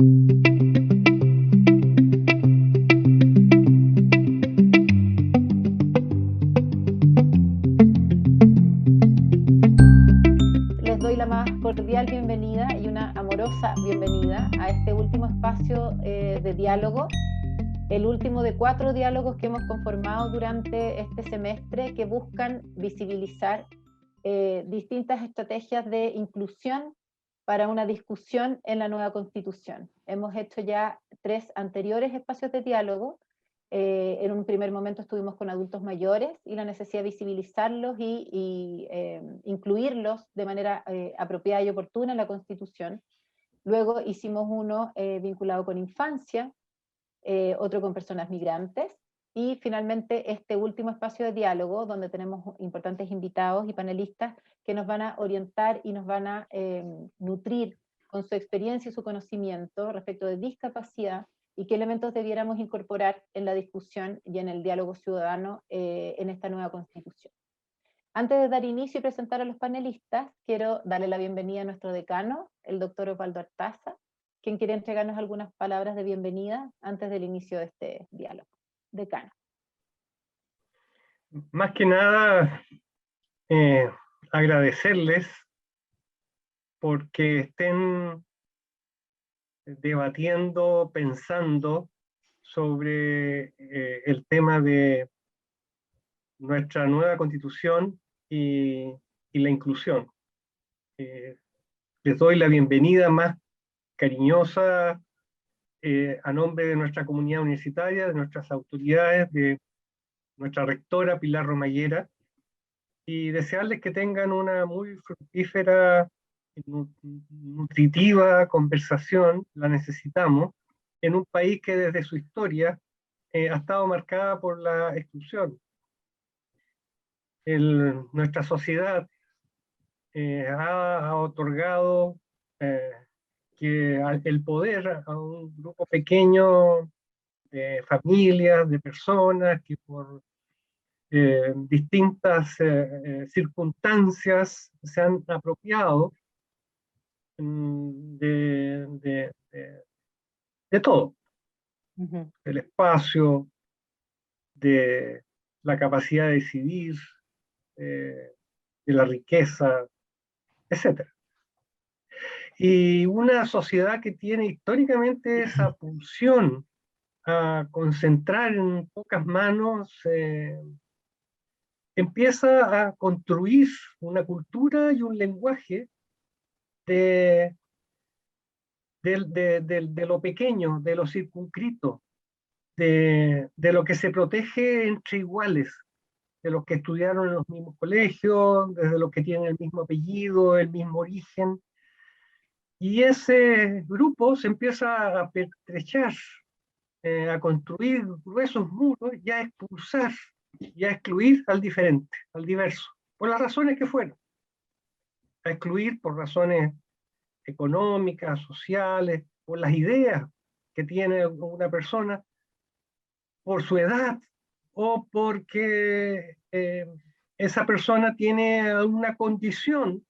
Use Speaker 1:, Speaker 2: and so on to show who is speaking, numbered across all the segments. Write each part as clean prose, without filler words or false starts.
Speaker 1: Les doy la más cordial bienvenida y una amorosa bienvenida a este último espacio de diálogo, el último de 4 diálogos que hemos conformado durante este semestre que buscan visibilizar distintas estrategias de inclusión para una discusión en la nueva Constitución. Hemos hecho ya 3 anteriores espacios de diálogo. En un primer momento estuvimos con adultos mayores y la necesidad de visibilizarlos y incluirlos de manera apropiada y oportuna en la Constitución. Luego hicimos uno vinculado con infancia, otro con personas migrantes, y finalmente este último espacio de diálogo donde tenemos importantes invitados y panelistas que nos van a orientar y nos van a nutrir con su experiencia y su conocimiento respecto de discapacidad y qué elementos debiéramos incorporar en la discusión y en el diálogo ciudadano en esta nueva Constitución. Antes de dar inicio y presentar a los panelistas, quiero darle la bienvenida a nuestro decano, el doctor Osvaldo Artaza, quien quiere entregarnos algunas palabras de bienvenida antes del inicio de este diálogo. Decano.
Speaker 2: Más que nada, agradecerles porque estén debatiendo, pensando sobre el tema de nuestra nueva Constitución y la inclusión. Les doy la bienvenida más cariñosa a nombre de nuestra comunidad universitaria, de nuestras autoridades, de nuestra rectora Pilar Romallera, y desearles que tengan una muy fructífera, nutritiva conversación, la necesitamos, en un país que desde su historia ha estado marcada por la exclusión. Nuestra sociedad ha otorgado el poder a un grupo pequeño de familias, de personas que por distintas circunstancias se han apropiado de todo, del espacio, de la capacidad de decidir, de la riqueza, etc. Y una sociedad que tiene históricamente esa pulsión a concentrar en pocas manos, empieza a construir una cultura y un lenguaje de lo pequeño, de lo circunscrito, de lo que se protege entre iguales, de los que estudiaron en los mismos colegios, desde los que tienen el mismo apellido, el mismo origen. Y ese grupo se empieza a pertrechar, a construir gruesos muros y a expulsar y a excluir al diferente, al diverso, por las razones que fueron. A excluir por razones económicas, sociales, por las ideas que tiene una persona, por su edad, o porque esa persona tiene alguna condición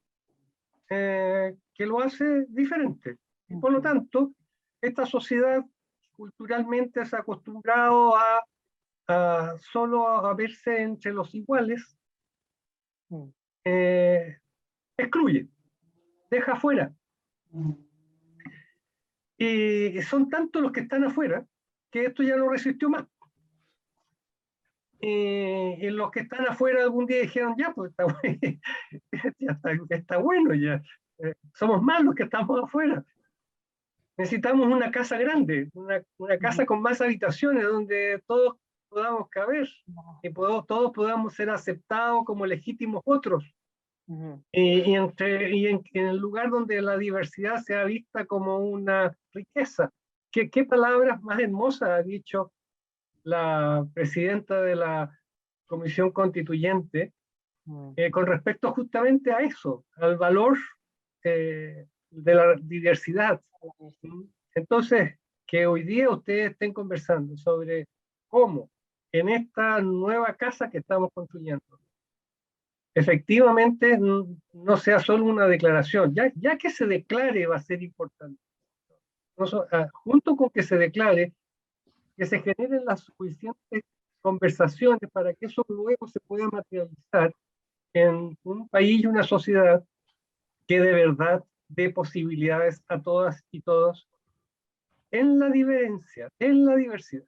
Speaker 2: que lo hace diferente. Y por lo tanto, esta sociedad culturalmente se ha acostumbrado a solo a verse entre los iguales, excluye, deja afuera. Y son tantos los que están afuera que esto ya no resistió más. En los que están afuera algún día dijeron, ya, pues está, está bueno, ya. Somos más los que estamos afuera. Necesitamos una casa grande, una casa con más habitaciones donde todos podamos caber y todos podamos ser aceptados como legítimos otros. Y en el lugar donde la diversidad sea vista como una riqueza. ¿Qué palabras más hermosas ha dicho la presidenta de la Comisión Constituyente con respecto justamente a eso, al valor de la diversidad? Entonces, que hoy día ustedes estén conversando sobre cómo en esta nueva casa que estamos construyendo, efectivamente no sea solo una declaración, ya que se declare va a ser importante. junto con que se declare, que se generen las suficientes conversaciones para que eso luego se pueda materializar en un país y una sociedad que de verdad dé posibilidades a todas y todos en la diferencia, en la diversidad.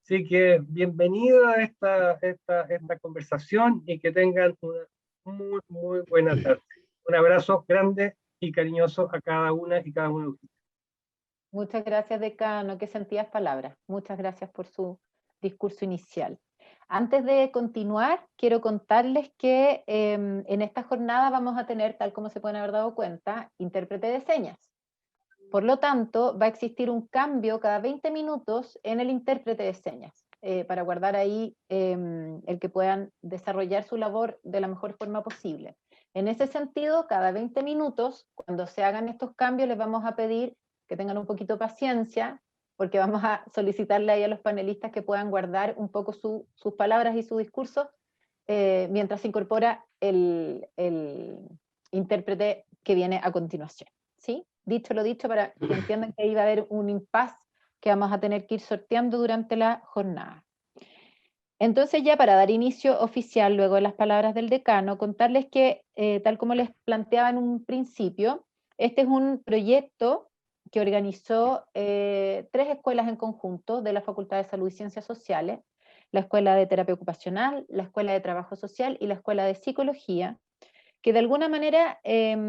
Speaker 2: Así que bienvenida a esta conversación y que tengan una muy, muy buena tarde. Un abrazo grande y cariñoso a cada una y cada uno de ustedes.
Speaker 1: Muchas gracias, decano. Qué sentidas palabras. Muchas gracias por su discurso inicial. Antes de continuar, quiero contarles que en esta jornada vamos a tener, tal como se pueden haber dado cuenta, intérprete de señas. Por lo tanto, va a existir un cambio cada 20 minutos en el intérprete de señas, para guardar ahí el que puedan desarrollar su labor de la mejor forma posible. En ese sentido, cada 20 minutos, cuando se hagan estos cambios, les vamos a pedir que tengan un poquito de paciencia, porque vamos a solicitarle ahí a los panelistas que puedan guardar un poco sus palabras y su discurso, mientras se incorpora el intérprete que viene a continuación. ¿Sí? Dicho lo dicho, para que entiendan que ahí va a haber un impasse que vamos a tener que ir sorteando durante la jornada. Entonces, ya para dar inicio oficial, luego de las palabras del decano, contarles que, tal como les planteaba en un principio, este es un proyecto que organizó 3 escuelas en conjunto de la Facultad de Salud y Ciencias Sociales, la Escuela de Terapia Ocupacional, la Escuela de Trabajo Social y la Escuela de Psicología, que de alguna manera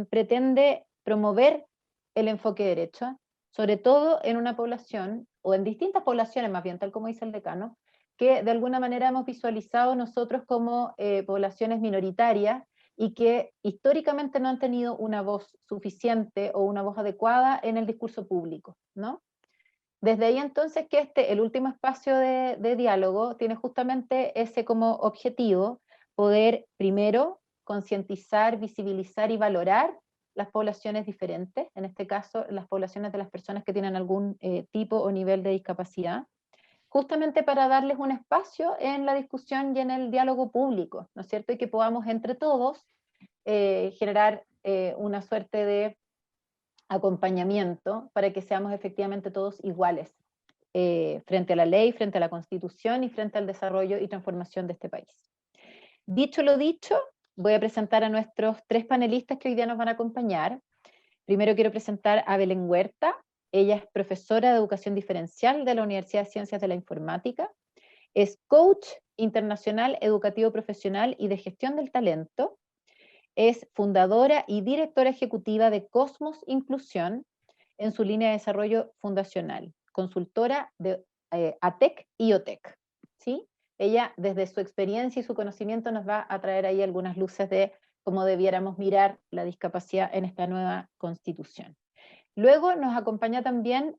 Speaker 1: pretende promover el enfoque derecho, sobre todo en una población, o en distintas poblaciones más bien, tal como dice el decano, que de alguna manera hemos visualizado nosotros como poblaciones minoritarias y que históricamente no han tenido una voz suficiente o una voz adecuada en el discurso público, ¿no? Desde ahí entonces que el último espacio de diálogo tiene justamente ese como objetivo, poder primero concientizar, visibilizar y valorar las poblaciones diferentes, en este caso las poblaciones de las personas que tienen algún tipo o nivel de discapacidad, justamente para darles un espacio en la discusión y en el diálogo público, ¿no es cierto? Y que podamos entre todos generar una suerte de acompañamiento para que seamos efectivamente todos iguales frente a la ley, frente a la Constitución y frente al desarrollo y transformación de este país. Dicho lo dicho, voy a presentar a nuestros 3 panelistas que hoy día nos van a acompañar. Primero quiero presentar a Belén Huerta. Ella es profesora de Educación Diferencial de la Universidad de Ciencias de la Informática. Es coach internacional educativo profesional y de gestión del talento. Es fundadora y directora ejecutiva de Cosmos Inclusión en su línea de desarrollo fundacional, consultora de ATEC y OTEC. ¿Sí? Ella, desde su experiencia y su conocimiento, nos va a traer ahí algunas luces de cómo debiéramos mirar la discapacidad en esta nueva constitución. Luego nos acompaña también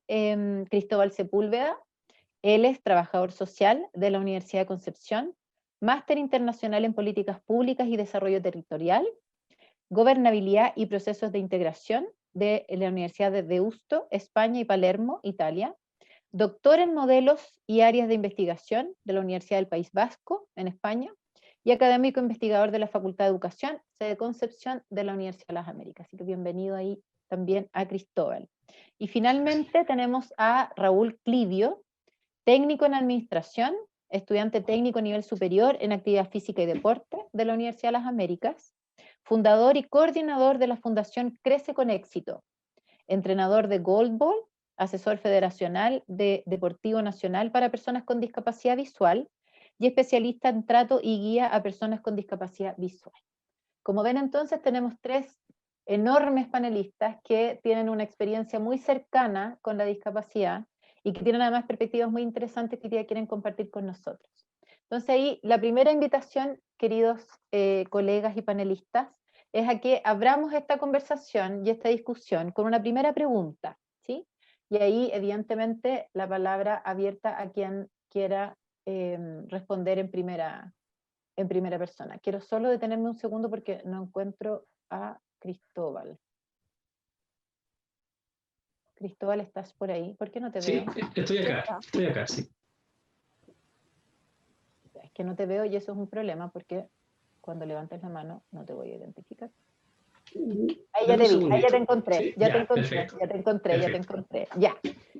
Speaker 1: Cristóbal Sepúlveda. Él es trabajador social de la Universidad de Concepción, máster internacional en políticas públicas y desarrollo territorial, gobernabilidad y procesos de integración de la Universidad de Deusto, España y Palermo, Italia, doctor en modelos y áreas de investigación de la Universidad del País Vasco, en España, y académico investigador de la Facultad de Educación, sede Concepción de la Universidad de las Américas. Así que bienvenido ahí también a Cristóbal. Y finalmente tenemos a Raúl Clivio, técnico en administración, estudiante técnico a nivel superior en actividad física y deporte de la Universidad de las Américas, fundador y coordinador de la Fundación Crece con Éxito, entrenador de Goalball, asesor federacional de Deportivo Nacional para personas con discapacidad visual y especialista en trato y guía a personas con discapacidad visual. Como ven entonces tenemos 3 enormes panelistas que tienen una experiencia muy cercana con la discapacidad y que tienen además perspectivas muy interesantes que ya quieren compartir con nosotros. Entonces ahí la primera invitación, queridos colegas y panelistas, es a que abramos esta conversación y esta discusión con una primera pregunta, ¿sí? Y ahí evidentemente la palabra abierta a quien quiera responder en primera persona. Quiero solo detenerme un segundo porque no encuentro a Cristóbal. Cristóbal, ¿estás por ahí? ¿Por qué no te veo?
Speaker 3: Sí, estoy acá, sí.
Speaker 1: Es que no te veo y eso es un problema porque cuando levantes la mano no te voy a identificar. Ahí ya te vi, ahí ya te encontré,
Speaker 3: Sí,
Speaker 1: ya te
Speaker 3: ya,
Speaker 1: encontré,
Speaker 3: perfecto.
Speaker 1: ya te encontré, ya te
Speaker 3: Perfecto.
Speaker 1: encontré. Ya.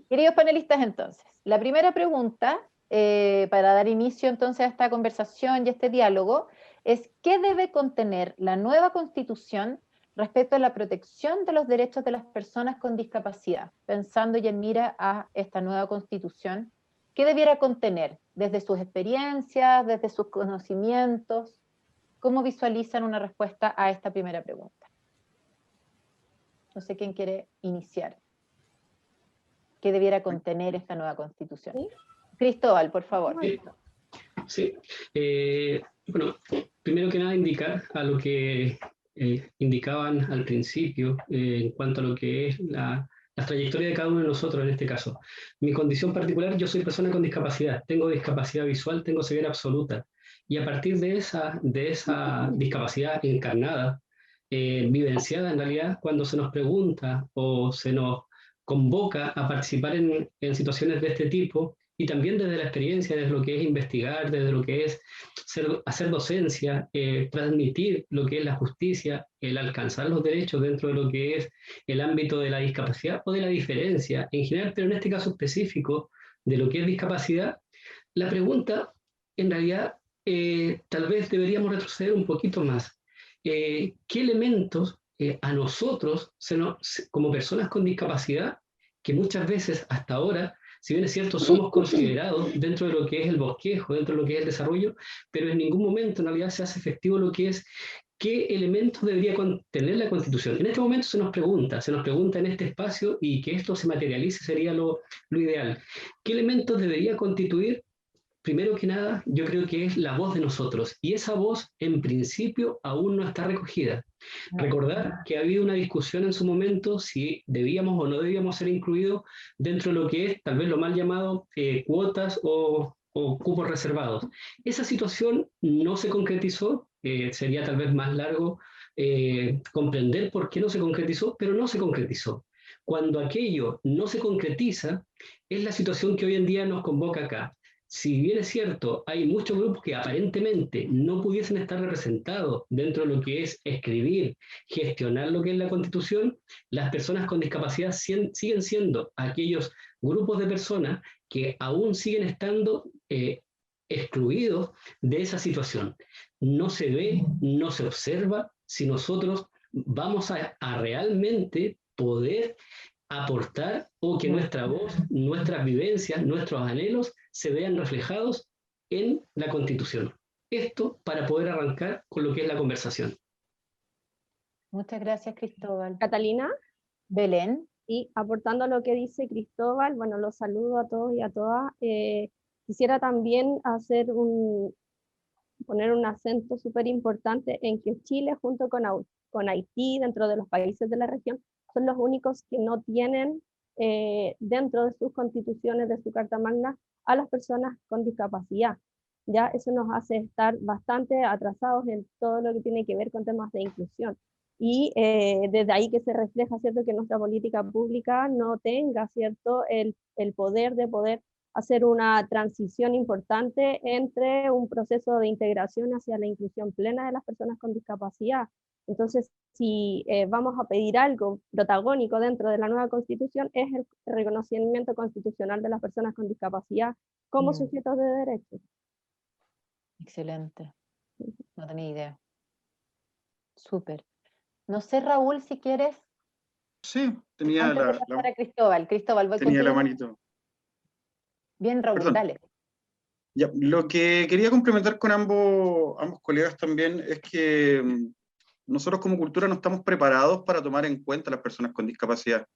Speaker 1: Queridos panelistas, entonces, la primera pregunta, para dar inicio entonces a esta conversación y a este diálogo, es ¿qué debe contener la nueva Constitución respecto a la protección de los derechos de las personas con discapacidad? Pensando y en mira a esta nueva Constitución, ¿qué debiera contener desde sus experiencias, desde sus conocimientos? ¿Cómo visualizan una respuesta a esta primera pregunta? No sé quién quiere iniciar. ¿Qué debiera contener esta nueva Constitución?
Speaker 4: ¿Sí?
Speaker 1: Cristóbal, por favor.
Speaker 3: Sí, sí. Bueno, primero que nada indicar a lo que indicaban al principio en cuanto a lo que es la trayectoria de cada uno de nosotros en este caso. Mi condición particular, yo soy persona con discapacidad, tengo discapacidad visual, tengo ceguera absoluta. Y a partir de esa discapacidad encarnada, vivenciada en realidad, cuando se nos pregunta o se nos convoca a participar en situaciones de este tipo, y también desde la experiencia, desde lo que es investigar, desde lo que es hacer docencia, transmitir lo que es la justicia, el alcanzar los derechos dentro de lo que es el ámbito de la discapacidad o de la diferencia en general, pero en este caso específico de lo que es discapacidad, la pregunta en realidad tal vez deberíamos retroceder un poquito más. ¿Qué elementos a nosotros, como personas con discapacidad, que muchas veces hasta ahora, si bien es cierto, somos considerados dentro de lo que es el bosquejo, dentro de lo que es el desarrollo, pero en ningún momento en realidad se hace efectivo lo que es qué elementos debería contener la Constitución? En este momento se nos pregunta en este espacio, y que esto se materialice sería lo ideal. ¿Qué elementos debería constituir? Primero que nada, yo creo que es la voz de nosotros, y esa voz en principio aún no está recogida. Recordar que ha habido una discusión en su momento si debíamos o no debíamos ser incluidos dentro de lo que es tal vez lo mal llamado cuotas o cupos reservados. Esa situación no se concretizó, sería tal vez más largo comprender por qué no se concretizó, pero no se concretizó. Cuando aquello no se concretiza, es la situación que hoy en día nos convoca acá. Si bien es cierto, hay muchos grupos que aparentemente no pudiesen estar representados dentro de lo que es escribir, gestionar lo que es la Constitución, las personas con discapacidad siguen siendo aquellos grupos de personas que aún siguen estando excluidos de esa situación. No se ve, no se observa si nosotros vamos a realmente poder aportar o que nuestra voz, nuestras vivencias, nuestros anhelos se vean reflejados en la Constitución. Esto para poder arrancar con lo que es la conversación.
Speaker 1: Muchas gracias, Cristóbal.
Speaker 4: Catalina,
Speaker 1: Belén.
Speaker 4: y aportando a lo que dice Cristóbal, bueno, los saludo a todos y a todas. Quisiera también poner un acento súper importante en que Chile, junto con Haití, dentro de los países de la región, son los únicos que no tienen dentro de sus constituciones, de su Carta Magna, a las personas con discapacidad. Ya eso nos hace estar bastante atrasados en todo lo que tiene que ver con temas de inclusión. Y desde ahí que se refleja, ¿cierto?, que nuestra política pública no tenga, ¿cierto?, el poder de poder hacer una transición importante entre un proceso de integración hacia la inclusión plena de las personas con discapacidad. Entonces, si vamos a pedir algo protagónico dentro de la nueva Constitución, es el reconocimiento constitucional de las personas con discapacidad como sujetos de derechos.
Speaker 1: Excelente. No tenía idea. Súper. No sé, Raúl, si quieres.
Speaker 5: Sí, tenía
Speaker 1: Antes de pasar a Cristóbal. Cristóbal, voy
Speaker 5: tenía la
Speaker 1: contigo.
Speaker 5: manito.
Speaker 1: Bien, Raúl,
Speaker 5: Perdón.
Speaker 1: dale.
Speaker 5: Ya, lo que quería complementar con ambos colegas también es que nosotros como cultura no estamos preparados para tomar en cuenta a las personas con discapacidad.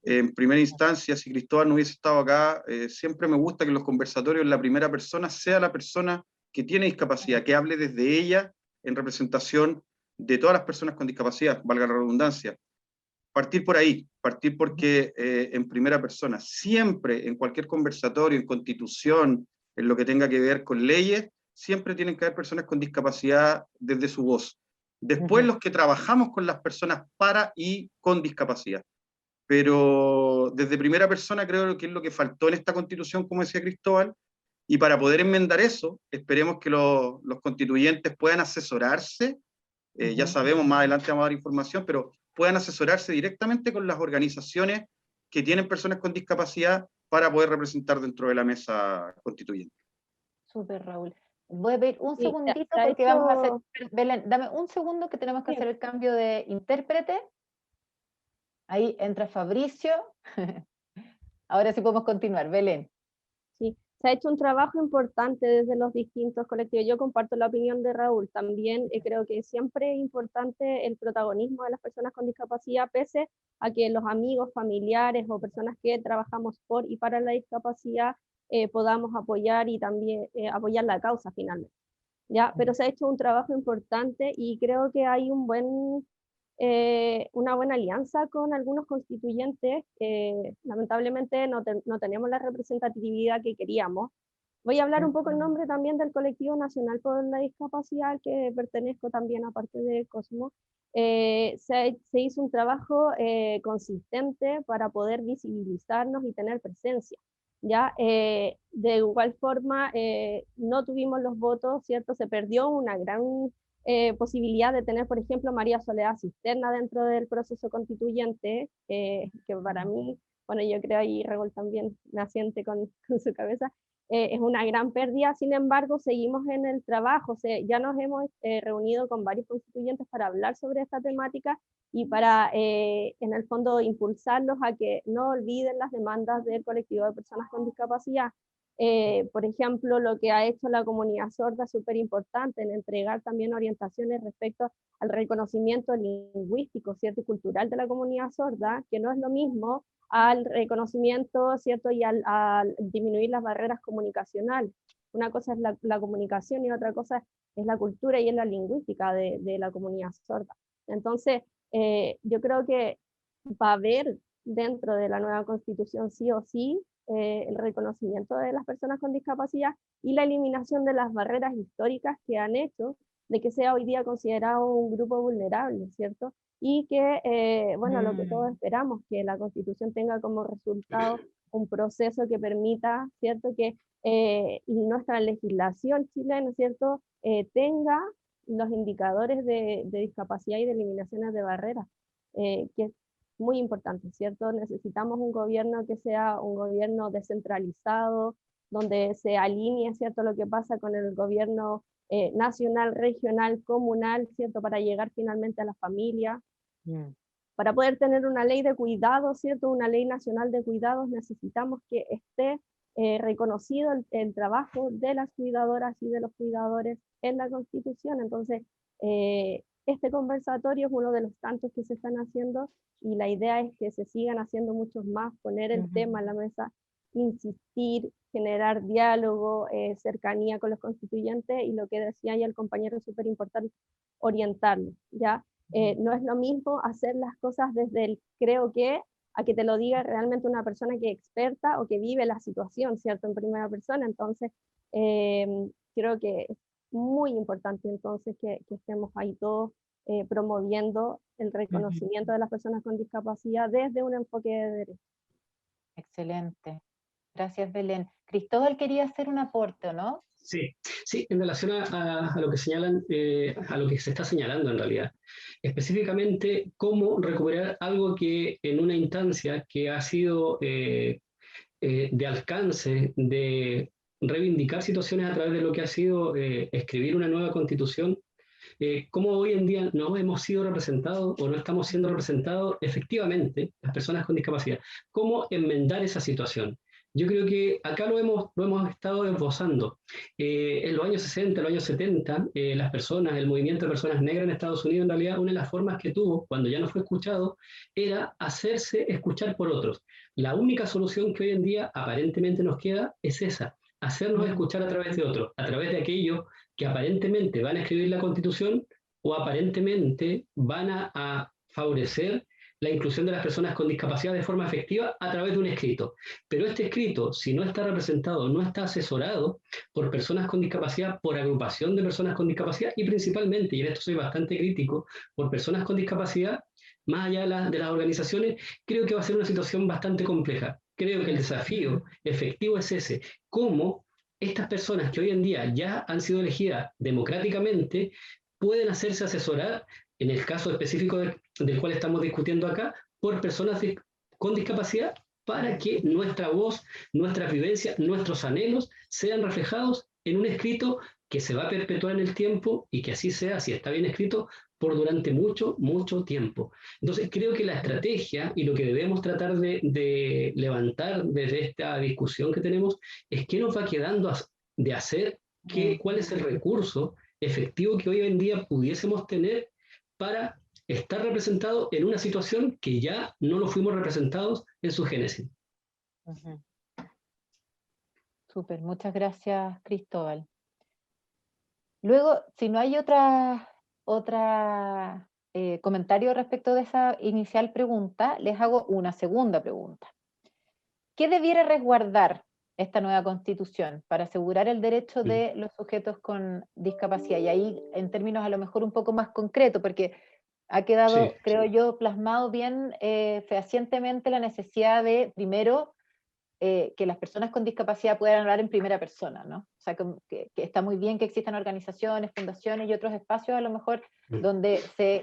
Speaker 5: En primera instancia, si Cristóbal no hubiese estado acá, siempre me gusta que en los conversatorios la primera persona sea la persona que tiene discapacidad, que hable desde ella en representación de todas las personas con discapacidad, valga la redundancia. Partir por ahí, partir porque en primera persona, siempre en cualquier conversatorio, en constitución, en lo que tenga que ver con leyes, siempre tienen que haber personas con discapacidad desde su voz. Después los que trabajamos con las personas para y con discapacidad. Pero desde primera persona creo que es lo que faltó en esta constitución, como decía Cristóbal, y para poder enmendar eso, esperemos que los constituyentes puedan asesorarse Ya sabemos, más adelante vamos a dar información, pero puedan asesorarse directamente con las organizaciones que tienen personas con discapacidad para poder representar dentro de la mesa constituyente.
Speaker 1: Súper, Raúl. Voy a pedir un
Speaker 4: Sí,
Speaker 1: segundito
Speaker 4: de
Speaker 1: porque vamos a hacer,
Speaker 4: hecho,
Speaker 1: Belén, dame un segundo que tenemos que
Speaker 4: sí.
Speaker 1: hacer el cambio de intérprete. Ahí entra Fabricio. Ahora sí podemos continuar, Belén.
Speaker 4: Sí, se ha hecho un trabajo importante desde los distintos colectivos. Yo comparto la opinión de Raúl. También creo que siempre es importante el protagonismo de las personas con discapacidad, pese a que los amigos, familiares o personas que trabajamos por y para la discapacidad podamos apoyar y también apoyar la causa finalmente. ¿Ya? Pero se ha hecho un trabajo importante y creo que hay una buena alianza con algunos constituyentes. Lamentablemente no tenemos la representatividad que queríamos. Voy a hablar un poco en nombre también del Colectivo Nacional por la Discapacidad, al que pertenezco también, aparte de Cosmo. Se hizo un trabajo consistente para poder visibilizarnos y tener presencia. ¿Ya? De igual forma, no tuvimos los votos, ¿cierto? Se perdió una gran posibilidad de tener, por ejemplo, María Soledad Cisterna dentro del proceso constituyente, que para mí, bueno, yo creo ahí Raúl también me asiente con su cabeza, es una gran pérdida. Sin embargo, seguimos en el trabajo, ya nos hemos reunido con varios constituyentes para hablar sobre esta temática y para, en el fondo, impulsarlos a que no olviden las demandas del colectivo de personas con discapacidad. Por ejemplo, lo que ha hecho la comunidad sorda es súper importante en entregar también orientaciones respecto al reconocimiento lingüístico, ¿cierto? Y cultural de la comunidad sorda, que no es lo mismo al reconocimiento, ¿cierto? Y al disminuir las barreras comunicacionales. Una cosa es la comunicación y otra cosa es la cultura y es la lingüística de la comunidad sorda. Entonces, yo creo que va a haber dentro de la nueva constitución sí o sí el reconocimiento de las personas con discapacidad y la eliminación de las barreras históricas que han hecho de que sea hoy día considerado un grupo vulnerable, ¿cierto? Y que, bueno, lo que todos esperamos, que la Constitución tenga como resultado un proceso que permita, ¿cierto?, que nuestra legislación chilena, ¿cierto?, tenga los indicadores de discapacidad y de eliminaciones de barreras, que es muy importante, ¿cierto? Necesitamos un gobierno que sea un gobierno descentralizado, donde se alinee, ¿cierto?, lo que pasa con el gobierno nacional, regional, comunal, ¿cierto?, para llegar finalmente a la familia. Para poder tener una ley de cuidados, ¿cierto?, una ley nacional de cuidados, necesitamos que esté reconocido el trabajo de las cuidadoras y de los cuidadores en la Constitución. Entonces, este conversatorio es uno de los tantos que se están haciendo y la idea es que se sigan haciendo muchos más, poner el tema en la mesa, insistir, generar diálogo, cercanía con los constituyentes y lo que decía ya el compañero es súper importante, orientarlos, ¿ya? No es lo mismo hacer las cosas desde el creo que a que te lo diga realmente una persona que es experta o que vive la situación, ¿cierto?, en primera persona. Entonces, creo que es muy importante entonces que estemos ahí todos promoviendo el reconocimiento de las personas con discapacidad desde un enfoque de derecho.
Speaker 1: Excelente. Gracias, Belén. Cristóbal quería hacer un aporte, ¿no?
Speaker 3: Sí, sí, en relación a lo que señalan, a lo que se está señalando en realidad. Específicamente, cómo recuperar algo que en una instancia que ha sido de alcance, de reivindicar situaciones a través de lo que ha sido escribir una nueva constitución, cómo hoy en día no hemos sido representados o no estamos siendo representados efectivamente las personas con discapacidad. ¿Cómo enmendar esa situación? Yo creo que acá lo hemos estado esbozando. En los años 60, en los años 70, las personas, el movimiento de personas negras en Estados Unidos, en realidad, una de las formas que tuvo, cuando ya no fue escuchado, era hacerse escuchar por otros. La única solución que hoy en día aparentemente nos queda es esa, hacernos escuchar a través de otros, a través de aquellos que aparentemente van a escribir la Constitución o aparentemente van a favorecer la inclusión de las personas con discapacidad de forma efectiva a través de un escrito. Pero este escrito, si no está representado, no está asesorado por personas con discapacidad, por agrupación de personas con discapacidad y principalmente, y en esto soy bastante crítico, por personas con discapacidad, más allá de las organizaciones, creo que va a ser una situación bastante compleja. Creo que el desafío efectivo es ese, cómo estas personas que hoy en día ya han sido elegidas democráticamente pueden hacerse asesorar, en el caso específico del cual estamos discutiendo acá, por personas con discapacidad, para que nuestra voz, nuestra vivencia, nuestros anhelos sean reflejados en un escrito que se va a perpetuar en el tiempo y que así sea, si está bien escrito, por durante mucho, mucho tiempo. Entonces creo que la estrategia y lo que debemos tratar de levantar desde esta discusión que tenemos es qué nos va quedando de hacer, cuál es el recurso efectivo que hoy en día pudiésemos tener para estar representado en una situación que ya no lo fuimos representados en su génesis.
Speaker 1: Súper, muchas gracias, Cristóbal. Luego, si no hay otra comentario respecto de esa inicial pregunta, les hago una segunda pregunta. ¿Qué debiera resguardar esta nueva Constitución para asegurar el derecho de los sujetos con discapacidad? Y ahí, en términos a lo mejor un poco más concretos, porque ha quedado, creo yo, plasmado bien fehacientemente la necesidad de, primero, que las personas con discapacidad puedan hablar en primera persona, ¿no? O sea, que está muy bien que existan organizaciones, fundaciones y otros espacios a lo mejor donde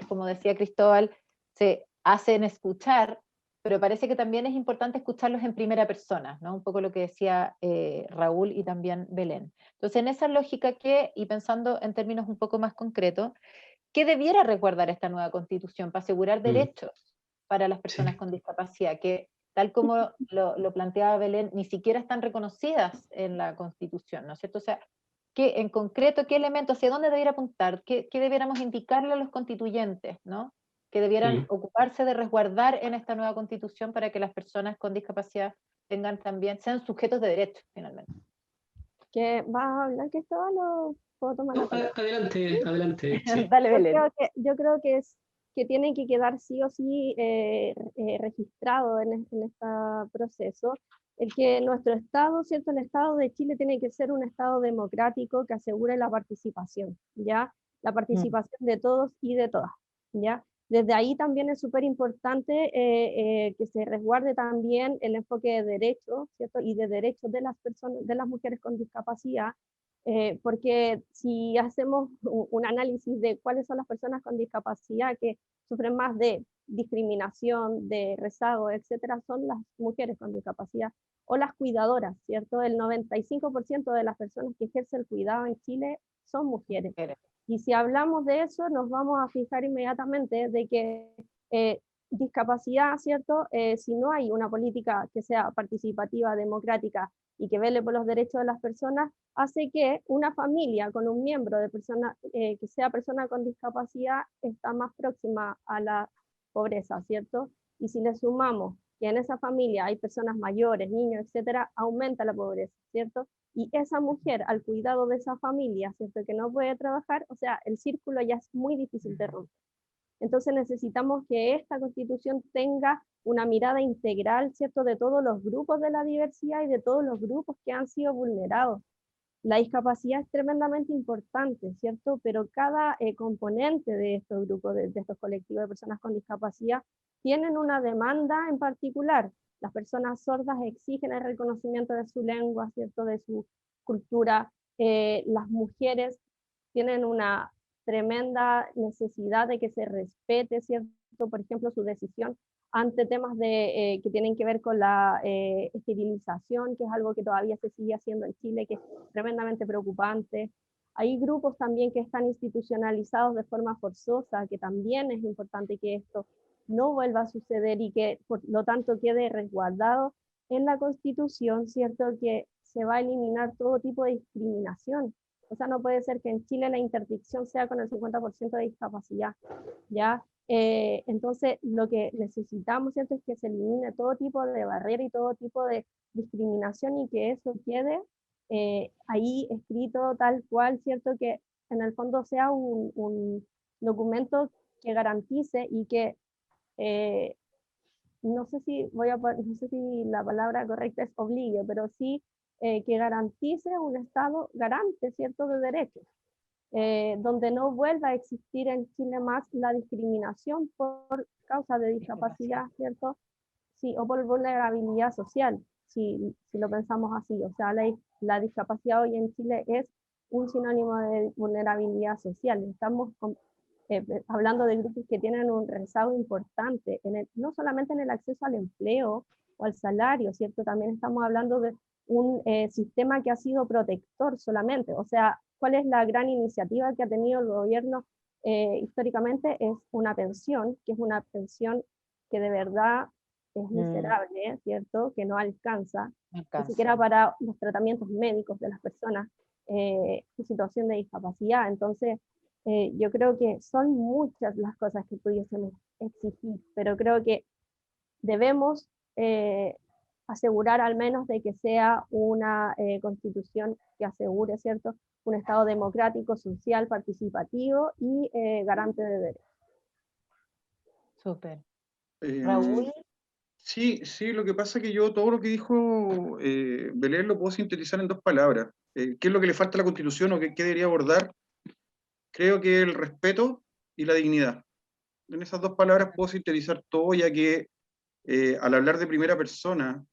Speaker 1: como decía Cristóbal, se hacen escuchar, pero parece que también es importante escucharlos en primera persona, ¿no? Un poco lo que decía Raúl y también Belén. Entonces, en esa lógica y pensando en términos un poco más concretos, ¿qué debiera resguardar esta nueva Constitución para asegurar derechos para las personas con discapacidad? Que tal como lo planteaba Belén, ni siquiera están reconocidas en la Constitución, ¿no es cierto? O sea, en concreto, ¿qué elementos, hacia dónde debiera apuntar? ¿Qué debiéramos indicarle a los constituyentes, ¿no? Que debieran ocuparse de resguardar en esta nueva Constitución para que las personas con discapacidad sean sujetos de derechos, finalmente.
Speaker 4: ¿Qué vas a hablar, Cristóbal, o puedo tomar la palabra?
Speaker 3: Adelante. Sí.
Speaker 1: Dale, Belén.
Speaker 4: Yo creo que tiene que quedar sí o sí registrado en este proceso, el que nuestro Estado, ¿cierto? El Estado de Chile tiene que ser un Estado democrático que asegure la participación, ¿ya? La participación de todos y de todas, ¿ya? Desde ahí también es súper importante que se resguarde también el enfoque de derechos, ¿cierto? Y de derechos de las personas, de las mujeres con discapacidad, porque si hacemos un análisis de cuáles son las personas con discapacidad que sufren más de discriminación, de rezago, etcétera, son las mujeres con discapacidad o las cuidadoras, ¿cierto? El 95% de las personas que ejercen el cuidado en Chile son mujeres. Y si hablamos de eso, nos vamos a fijar inmediatamente de que discapacidad, ¿cierto? Si no hay una política que sea participativa, democrática y que vele por los derechos de las personas, hace que una familia con un miembro de persona, que sea persona con discapacidad está más próxima a la pobreza, ¿cierto? Y si le sumamos que en esa familia hay personas mayores, niños, etcétera, aumenta la pobreza, ¿cierto? Y esa mujer, al cuidado de esa familia, ¿cierto? Que no puede trabajar, o sea, el círculo ya es muy difícil de romper. Entonces necesitamos que esta Constitución tenga una mirada integral, ¿cierto?, de todos los grupos de la diversidad y de todos los grupos que han sido vulnerados. La discapacidad es tremendamente importante, ¿cierto? Pero cada componente de estos grupos, de estos colectivos de personas con discapacidad, tienen una demanda en particular. Las personas sordas exigen el reconocimiento de su lengua, ¿cierto?, de su cultura. Las mujeres tienen una tremenda necesidad de que se respete, ¿cierto?, por ejemplo, su decisión ante temas que tienen que ver con la esterilización, que es algo que todavía se sigue haciendo en Chile, que es tremendamente preocupante. Hay grupos también que están institucionalizados de forma forzosa, que también es importante que esto no vuelva a suceder y que por lo tanto quede resguardado en la Constitución, ¿cierto?, que se va a eliminar todo tipo de discriminación. O sea, no puede ser que en Chile la interdicción sea con el 50% de discapacidad, ¿ya? Entonces, lo que necesitamos, ¿cierto?, es que se elimine todo tipo de barrera y todo tipo de discriminación y que eso quede ahí escrito tal cual, ¿cierto?, que en el fondo sea un documento que garantice y que no sé si la palabra correcta es obligue, pero sí que garantice un Estado garante, ¿cierto?, de derechos. Donde no vuelva a existir en Chile más la discriminación por causa de discapacidad, ¿cierto? Sí, o por vulnerabilidad social, si lo pensamos así. O sea, la discapacidad hoy en Chile es un sinónimo de vulnerabilidad social. Estamos hablando de grupos que tienen un rezago importante, no solamente en el acceso al empleo o al salario, ¿cierto? También estamos hablando de un sistema que ha sido protector solamente. O sea, ¿cuál es la gran iniciativa que ha tenido el gobierno históricamente? Es una pensión, que es una pensión que de verdad es miserable, ¿cierto? Que no alcanza, ni siquiera para los tratamientos médicos de las personas en situación de discapacidad. Entonces, yo creo que son muchas las cosas que pudiésemos exigir, pero creo que debemos asegurar al menos de que sea una constitución que asegure, ¿cierto?, un Estado democrático, social, participativo y garante de derechos.
Speaker 1: Súper. Raúl.
Speaker 5: Sí, lo que pasa es que yo todo lo que dijo Belén lo puedo sintetizar en 2 palabras. ¿Qué es lo que le falta a la Constitución o qué debería abordar? Creo que el respeto y la dignidad. En esas 2 palabras puedo sintetizar todo, ya que al hablar de primera persona,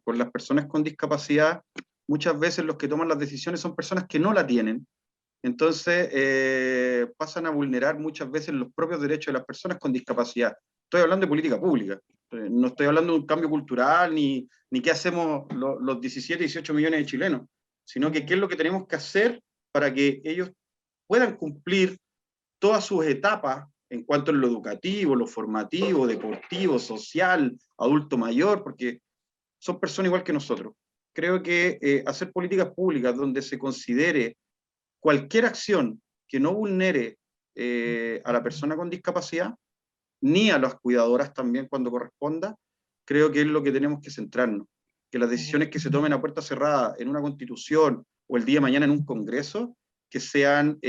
Speaker 5: con las personas con discapacidad, muchas veces los que toman las decisiones son personas que no la tienen. Entonces pasan a vulnerar muchas veces los propios derechos de las personas con discapacidad. Estoy hablando de política pública, no estoy hablando de un cambio cultural, ni qué hacemos los 17, 18 millones de chilenos, sino que qué es lo que tenemos que hacer para que ellos puedan cumplir todas sus etapas en cuanto a lo educativo, lo formativo, deportivo, social, adulto mayor, porque son personas igual que nosotros. Creo que hacer políticas públicas donde se considere cualquier acción que no vulnere a la persona con discapacidad, ni a las cuidadoras también cuando corresponda, creo que es lo que tenemos que centrarnos. Que las decisiones que se tomen a puerta cerrada en una constitución o el día de mañana en un congreso, que sean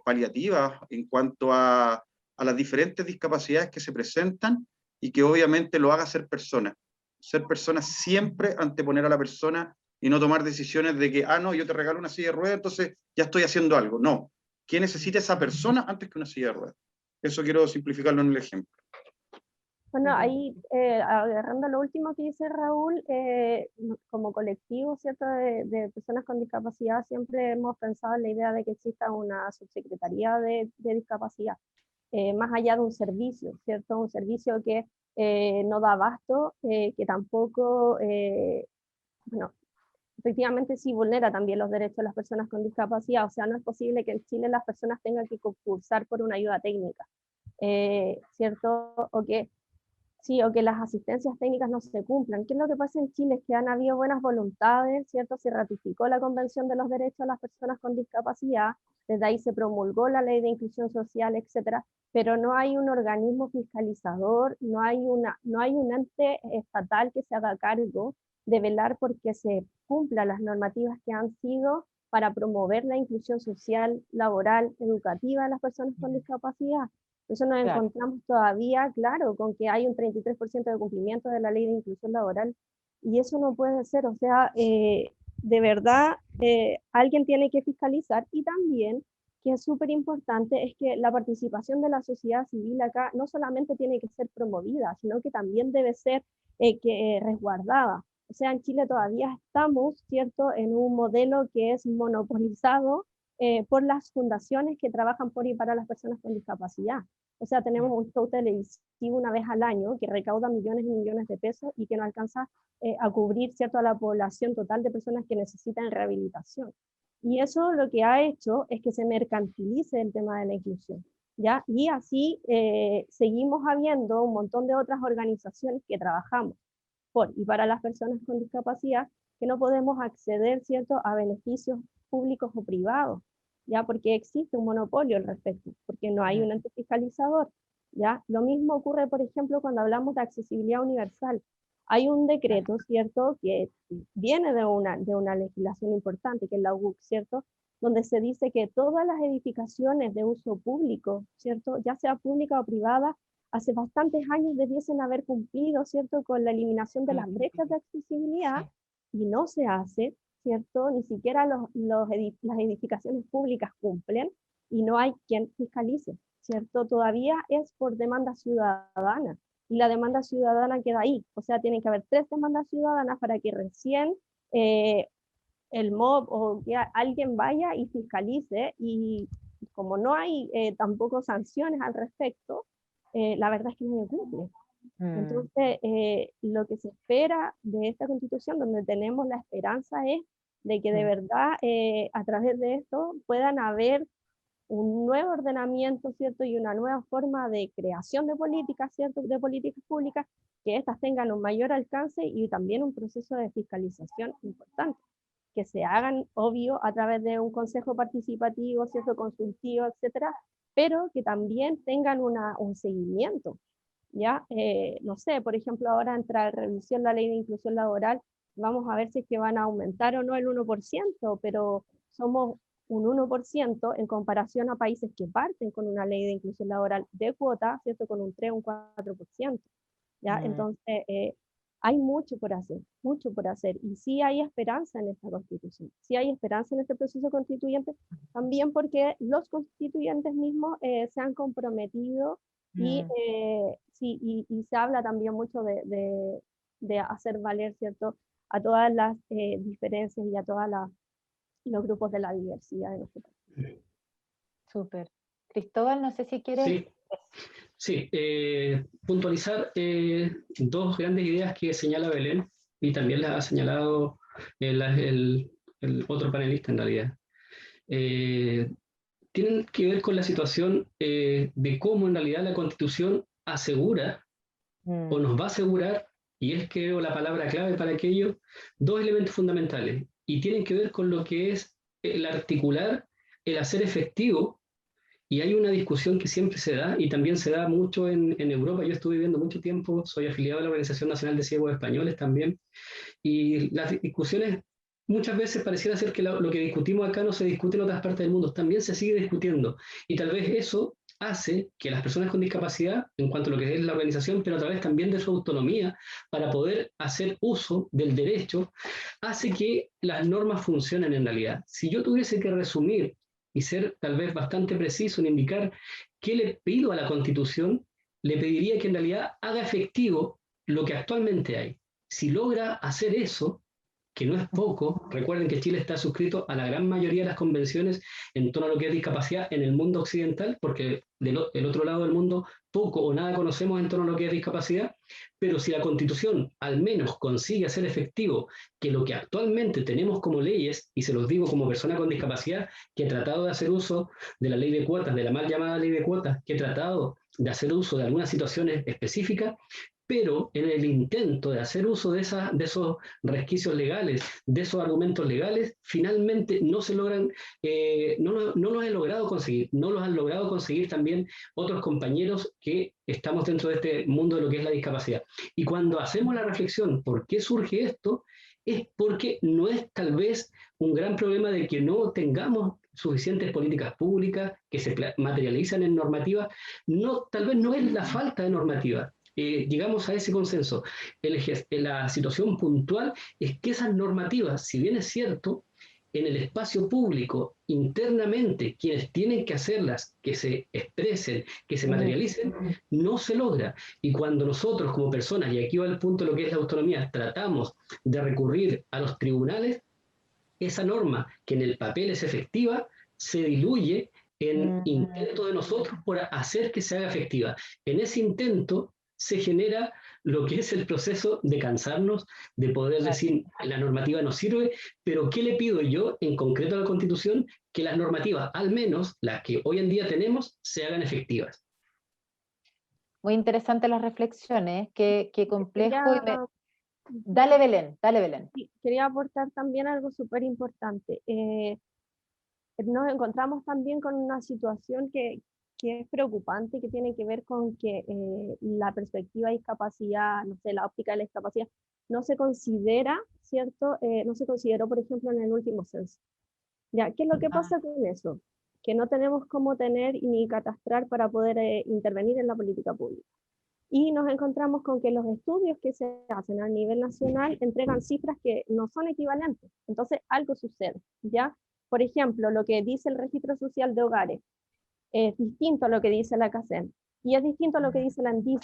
Speaker 5: paliativas en cuanto a las diferentes discapacidades que se presentan y que obviamente lo haga ser persona. Ser persona siempre anteponer a la persona y no tomar decisiones de que, no, yo te regalo una silla de ruedas, entonces ya estoy haciendo algo. No, ¿qué necesita esa persona antes que una silla de ruedas? Eso quiero simplificarlo en el ejemplo.
Speaker 4: Bueno, ahí agarrando lo último que dice Raúl, como colectivo, ¿cierto?, de personas con discapacidad, siempre hemos pensado en la idea de que exista una subsecretaría de discapacidad, más allá de un servicio, ¿cierto?, un servicio que no da abasto, que tampoco, bueno, efectivamente sí vulnera también los derechos de las personas con discapacidad. O sea, no es posible que en Chile las personas tengan que concursar por una ayuda técnica, ¿cierto? O que las asistencias técnicas no se cumplan. ¿Qué es lo que pasa en Chile? Es que han habido buenas voluntades, ¿cierto? Se ratificó la Convención de los Derechos de las Personas con Discapacidad, desde ahí se promulgó la Ley de Inclusión Social, etcétera, pero no hay un organismo fiscalizador, no hay un ente estatal que se haga cargo de velar porque se cumplan las normativas que han sido para promover la inclusión social, laboral, educativa de las personas con discapacidad. Eso nos encontramos todavía, claro, con que hay un 33% de cumplimiento de la ley de inclusión laboral, y eso no puede ser. O sea, de verdad, alguien tiene que fiscalizar. Y también, que es súper importante, es que la participación de la sociedad civil acá no solamente tiene que ser promovida, sino que también debe ser resguardada. O sea, en Chile todavía estamos, ¿cierto?, en un modelo que es monopolizado por las fundaciones que trabajan por y para las personas con discapacidad. O sea, tenemos un show televisivo una vez al año que recauda millones y millones de pesos y que no alcanza a cubrir, ¿cierto?, a la población total de personas que necesitan rehabilitación. Y eso lo que ha hecho es que se mercantilice el tema de la inclusión, ¿ya? Y así seguimos habiendo un montón de otras organizaciones que trabajamos por y para las personas con discapacidad, que no podemos acceder, ¿cierto?, a beneficios públicos o privados, ¿ya? Porque existe un monopolio al respecto, porque no hay un ente fiscalizador, ¿ya? Lo mismo ocurre, por ejemplo, cuando hablamos de accesibilidad universal. Hay un decreto, ¿cierto?, que viene de una legislación importante, que es la UUC, ¿cierto?, donde se dice que todas las edificaciones de uso público, ¿cierto?, ya sea pública o privada, hace bastantes años debiesen haber cumplido, ¿cierto?, con la eliminación de las brechas de accesibilidad, y no se hace, ¿cierto? Ni siquiera las edificaciones públicas cumplen y no hay quien fiscalice, ¿cierto? Todavía es por demanda ciudadana, y la demanda ciudadana queda ahí. O sea, tienen que haber 3 demandas ciudadanas para que recién el MOB o que alguien vaya y fiscalice, y como no hay tampoco sanciones al respecto, la verdad es que no se cumple. Entonces, lo que se espera de esta Constitución, donde tenemos la esperanza, es de que de verdad a través de esto puedan haber un nuevo ordenamiento, ¿cierto? Y una nueva forma de creación de políticas, ¿cierto? De políticas públicas, que éstas tengan un mayor alcance y también un proceso de fiscalización importante, que se hagan, obvio, a través de un consejo participativo, ¿cierto? Consultivo, etcétera, pero que también tengan un seguimiento, ¿ya? No sé, por ejemplo, ahora entra en revisión la ley de inclusión laboral, vamos a ver si es que van a aumentar o no el 1%, pero somos un 1% en comparación a países que parten con una ley de inclusión laboral de cuota, ¿cierto? Con un 3 o un 4%, ¿ya? Entonces, hay mucho por hacer, y sí hay esperanza en esta Constitución, sí hay esperanza en este proceso constituyente, también porque los constituyentes mismos se han comprometido, y, sí, y se habla también mucho de hacer valer, ¿cierto?, a todas las diferencias y a todos los grupos de la diversidad de nuestro país.
Speaker 1: Súper. Cristóbal, no sé si quieres...
Speaker 3: Sí, puntualizar dos grandes ideas que señala Belén, y también las ha señalado el otro panelista en realidad. Tienen que ver con la situación de cómo en realidad la Constitución asegura o nos va a asegurar, y es creo la palabra clave para aquello, dos elementos fundamentales, y tienen que ver con lo que es el articular, el hacer efectivo. Y hay una discusión que siempre se da, y también se da mucho en Europa. Yo estuve viviendo mucho tiempo, soy afiliado a la Organización Nacional de Ciegos Españoles también, y las discusiones muchas veces pareciera ser que lo que discutimos acá no se discute en otras partes del mundo, también se sigue discutiendo, y tal vez eso hace que las personas con discapacidad, en cuanto a lo que es la organización, pero a través también de su autonomía, para poder hacer uso del derecho, hace que las normas funcionen en realidad. Si yo tuviese que resumir y ser tal vez bastante preciso en indicar qué le pido a la Constitución, le pediría que en realidad haga efectivo lo que actualmente hay. Si logra hacer eso, que no es poco, recuerden que Chile está suscrito a la gran mayoría de las convenciones en torno a lo que es discapacidad en el mundo occidental, porque del otro lado del mundo poco o nada conocemos en torno a lo que es discapacidad, pero si la Constitución al menos consigue hacer efectivo que lo que actualmente tenemos como leyes, y se los digo como persona con discapacidad, que he tratado de hacer uso de la ley de cuotas, de la mal llamada ley de cuotas, que he tratado de hacer uso de algunas situaciones específicas, pero en el intento de hacer uso de esos resquicios legales, de esos argumentos legales, finalmente no se logran, no los he logrado conseguir, no los han logrado conseguir también otros compañeros que estamos dentro de este mundo de lo que es la discapacidad. Y cuando hacemos la reflexión, ¿por qué surge esto? Es porque no es tal vez un gran problema de que no tengamos suficientes políticas públicas que se materializan en normativas, no, tal vez no es la falta de normativa. Llegamos a ese consenso. La situación puntual es que esas normativas, si bien es cierto, en el espacio público, internamente, quienes tienen que hacerlas, que se expresen, que se materialicen, no se logra. Y cuando nosotros como personas, y aquí va el punto de lo que es la autonomía, tratamos de recurrir a los tribunales, esa norma, que en el papel es efectiva, se diluye en intento de nosotros por hacer que se haga efectiva. En ese intento se genera lo que es el proceso de cansarnos, de poder decir la normativa no sirve, pero ¿qué le pido yo en concreto a la Constitución? Que las normativas, al menos las que hoy en día tenemos, se hagan efectivas.
Speaker 1: Muy interesantes las reflexiones, qué complejo. Dale, Belén, dale, Belén.
Speaker 4: Sí, quería aportar también algo súper importante. Nos encontramos también con una situación que es preocupante, que tiene que ver con que la perspectiva de discapacidad, no sé, la óptica de la discapacidad, no se considera, ¿cierto? No se consideró, por ejemplo, en el último censo. ¿Ya? ¿Qué es lo que pasa con eso? Que no tenemos cómo tener ni catastrar para poder intervenir en la política pública. Y nos encontramos con que los estudios que se hacen a nivel nacional entregan cifras que no son equivalentes. Entonces, algo sucede, ¿ya? Por ejemplo, lo que dice el Registro Social de Hogares es distinto a lo que dice la CACEN, y es distinto a lo que dice la ANDIS,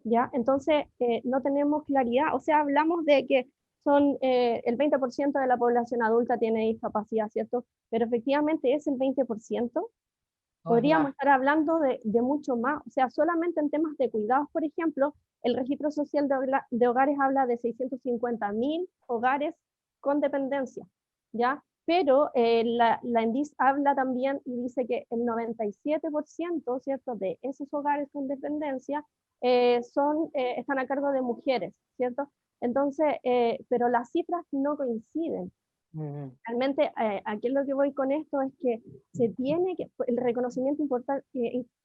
Speaker 4: ¿ya? Entonces, no tenemos claridad, o sea, hablamos de que son el 20% de la población adulta tiene discapacidad, ¿cierto? Pero efectivamente es el 20%. Podríamos estar hablando de mucho más, o sea, solamente en temas de cuidados, por ejemplo, el registro social de hogares habla de 650.000 hogares con dependencia, ¿ya? Pero la ENDIS habla también y dice que el 97%, ¿cierto?, de esos hogares con dependencia están a cargo de mujeres, ¿cierto? Entonces, pero las cifras no coinciden. Realmente, aquí lo que voy con esto es que el reconocimiento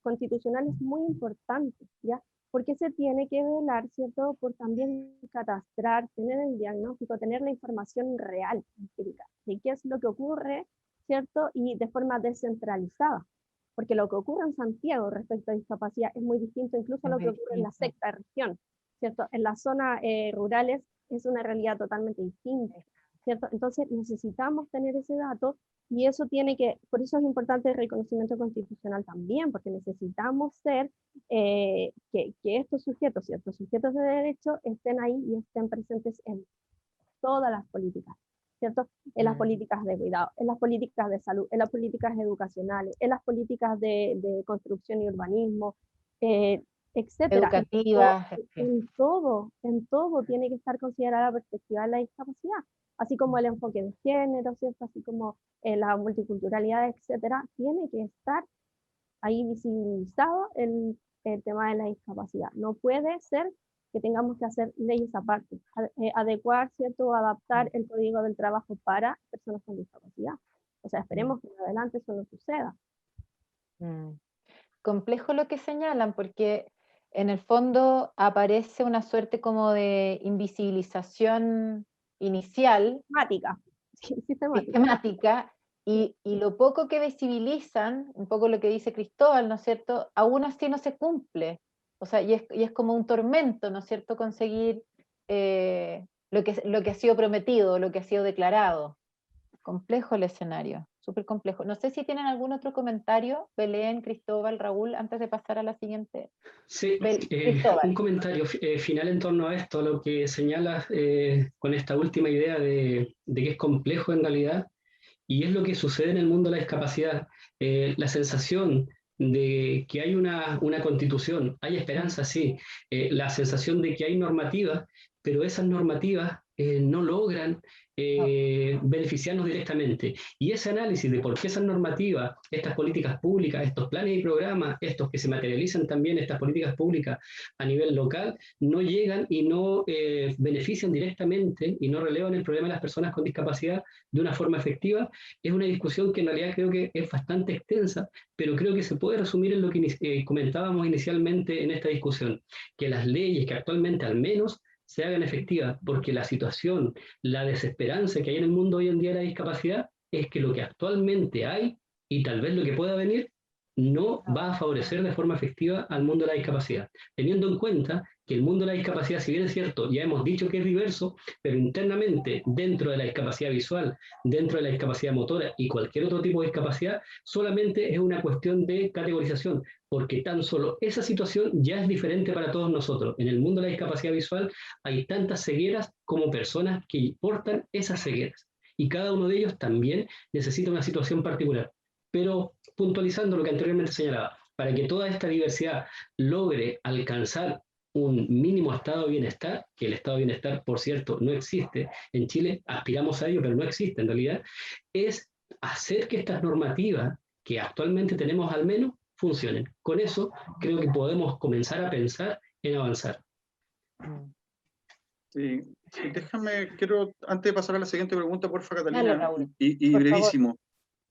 Speaker 4: constitucional es muy importante, ¿ya? Porque se tiene que velar, ¿cierto?, por también catastrar, tener el diagnóstico, tener la información real, empírica, de qué es lo que ocurre, ¿cierto?, y de forma descentralizada. Porque lo que ocurre en Santiago respecto a discapacidad es muy distinto incluso a lo que ocurre en la sexta región, ¿cierto? En las zonas rurales es una realidad totalmente distinta, ¿cierto? Entonces necesitamos tener ese dato y eso por eso es importante el reconocimiento constitucional también, porque necesitamos que estos sujetos, ciertos sujetos de derecho estén ahí y estén presentes en todas las políticas, ¿cierto? En las políticas de cuidado, en las políticas de salud, en las políticas educacionales, en las políticas de construcción y urbanismo, etcétera.
Speaker 1: Educativas.
Speaker 4: En todo tiene que estar considerada la perspectiva de la discapacidad, así como el enfoque de género, ¿cierto? Así como la multiculturalidad, etcétera, tiene que estar ahí visibilizado el tema de la discapacidad. No puede ser que tengamos que hacer leyes aparte, adecuar, ¿cierto?, adaptar el código del trabajo para personas con discapacidad. O sea, esperemos que en adelante eso no suceda.
Speaker 1: Complejo lo que señalan, porque en el fondo aparece una suerte como de invisibilización inicial, sistemática, y lo poco que visibilizan, un poco lo que dice Cristóbal, ¿no es cierto?, aún así no se cumple. O sea, y es como un tormento, ¿no es cierto?, conseguir lo que ha sido prometido, lo que ha sido declarado. Complejo el escenario, súper complejo. No sé si tienen algún otro comentario, Belén, Cristóbal, Raúl, antes de pasar a la siguiente.
Speaker 3: Sí, un comentario final en torno a esto, a lo que señalas con esta última idea de que es complejo en realidad, y es lo que sucede en el mundo de la discapacidad. La sensación de que hay una constitución, hay esperanza, sí, la sensación de que hay normativas, pero esas normativas no logran beneficiarnos directamente. Y ese análisis de por qué esas normativas, estas políticas públicas, estos planes y programas, estos que se materializan también, estas políticas públicas a nivel local, no llegan y no benefician directamente y no relevan el problema de las personas con discapacidad de una forma efectiva, es una discusión que en realidad creo que es bastante extensa, pero creo que se puede resumir en lo que comentábamos inicialmente en esta discusión, que las leyes que actualmente al menos se hagan efectivas, porque la situación, la desesperanza que hay en el mundo hoy en día de la discapacidad es que lo que actualmente hay y tal vez lo que pueda venir no va a favorecer de forma efectiva al mundo de la discapacidad, teniendo en cuenta que el mundo de la discapacidad, si bien es cierto, ya hemos dicho que es diverso, pero internamente, dentro de la discapacidad visual, dentro de la discapacidad motora y cualquier otro tipo de discapacidad, solamente es una cuestión de categorización, porque tan solo esa situación ya es diferente para todos nosotros. En el mundo de la discapacidad visual hay tantas cegueras como personas que portan esas cegueras, y cada uno de ellos también necesita una situación particular. Pero puntualizando lo que anteriormente señalaba, para que toda esta diversidad logre alcanzar un mínimo estado de bienestar, que el estado de bienestar, por cierto, no existe en Chile, aspiramos a ello, pero no existe en realidad, es hacer que estas normativas que actualmente tenemos al menos funcionen. Con eso creo que podemos comenzar a pensar en avanzar.
Speaker 5: Sí, quiero, antes de pasar a la siguiente pregunta, porfa, Catalina,
Speaker 1: Dale, Raúl,
Speaker 5: y
Speaker 1: por
Speaker 5: brevísimo.
Speaker 1: favor.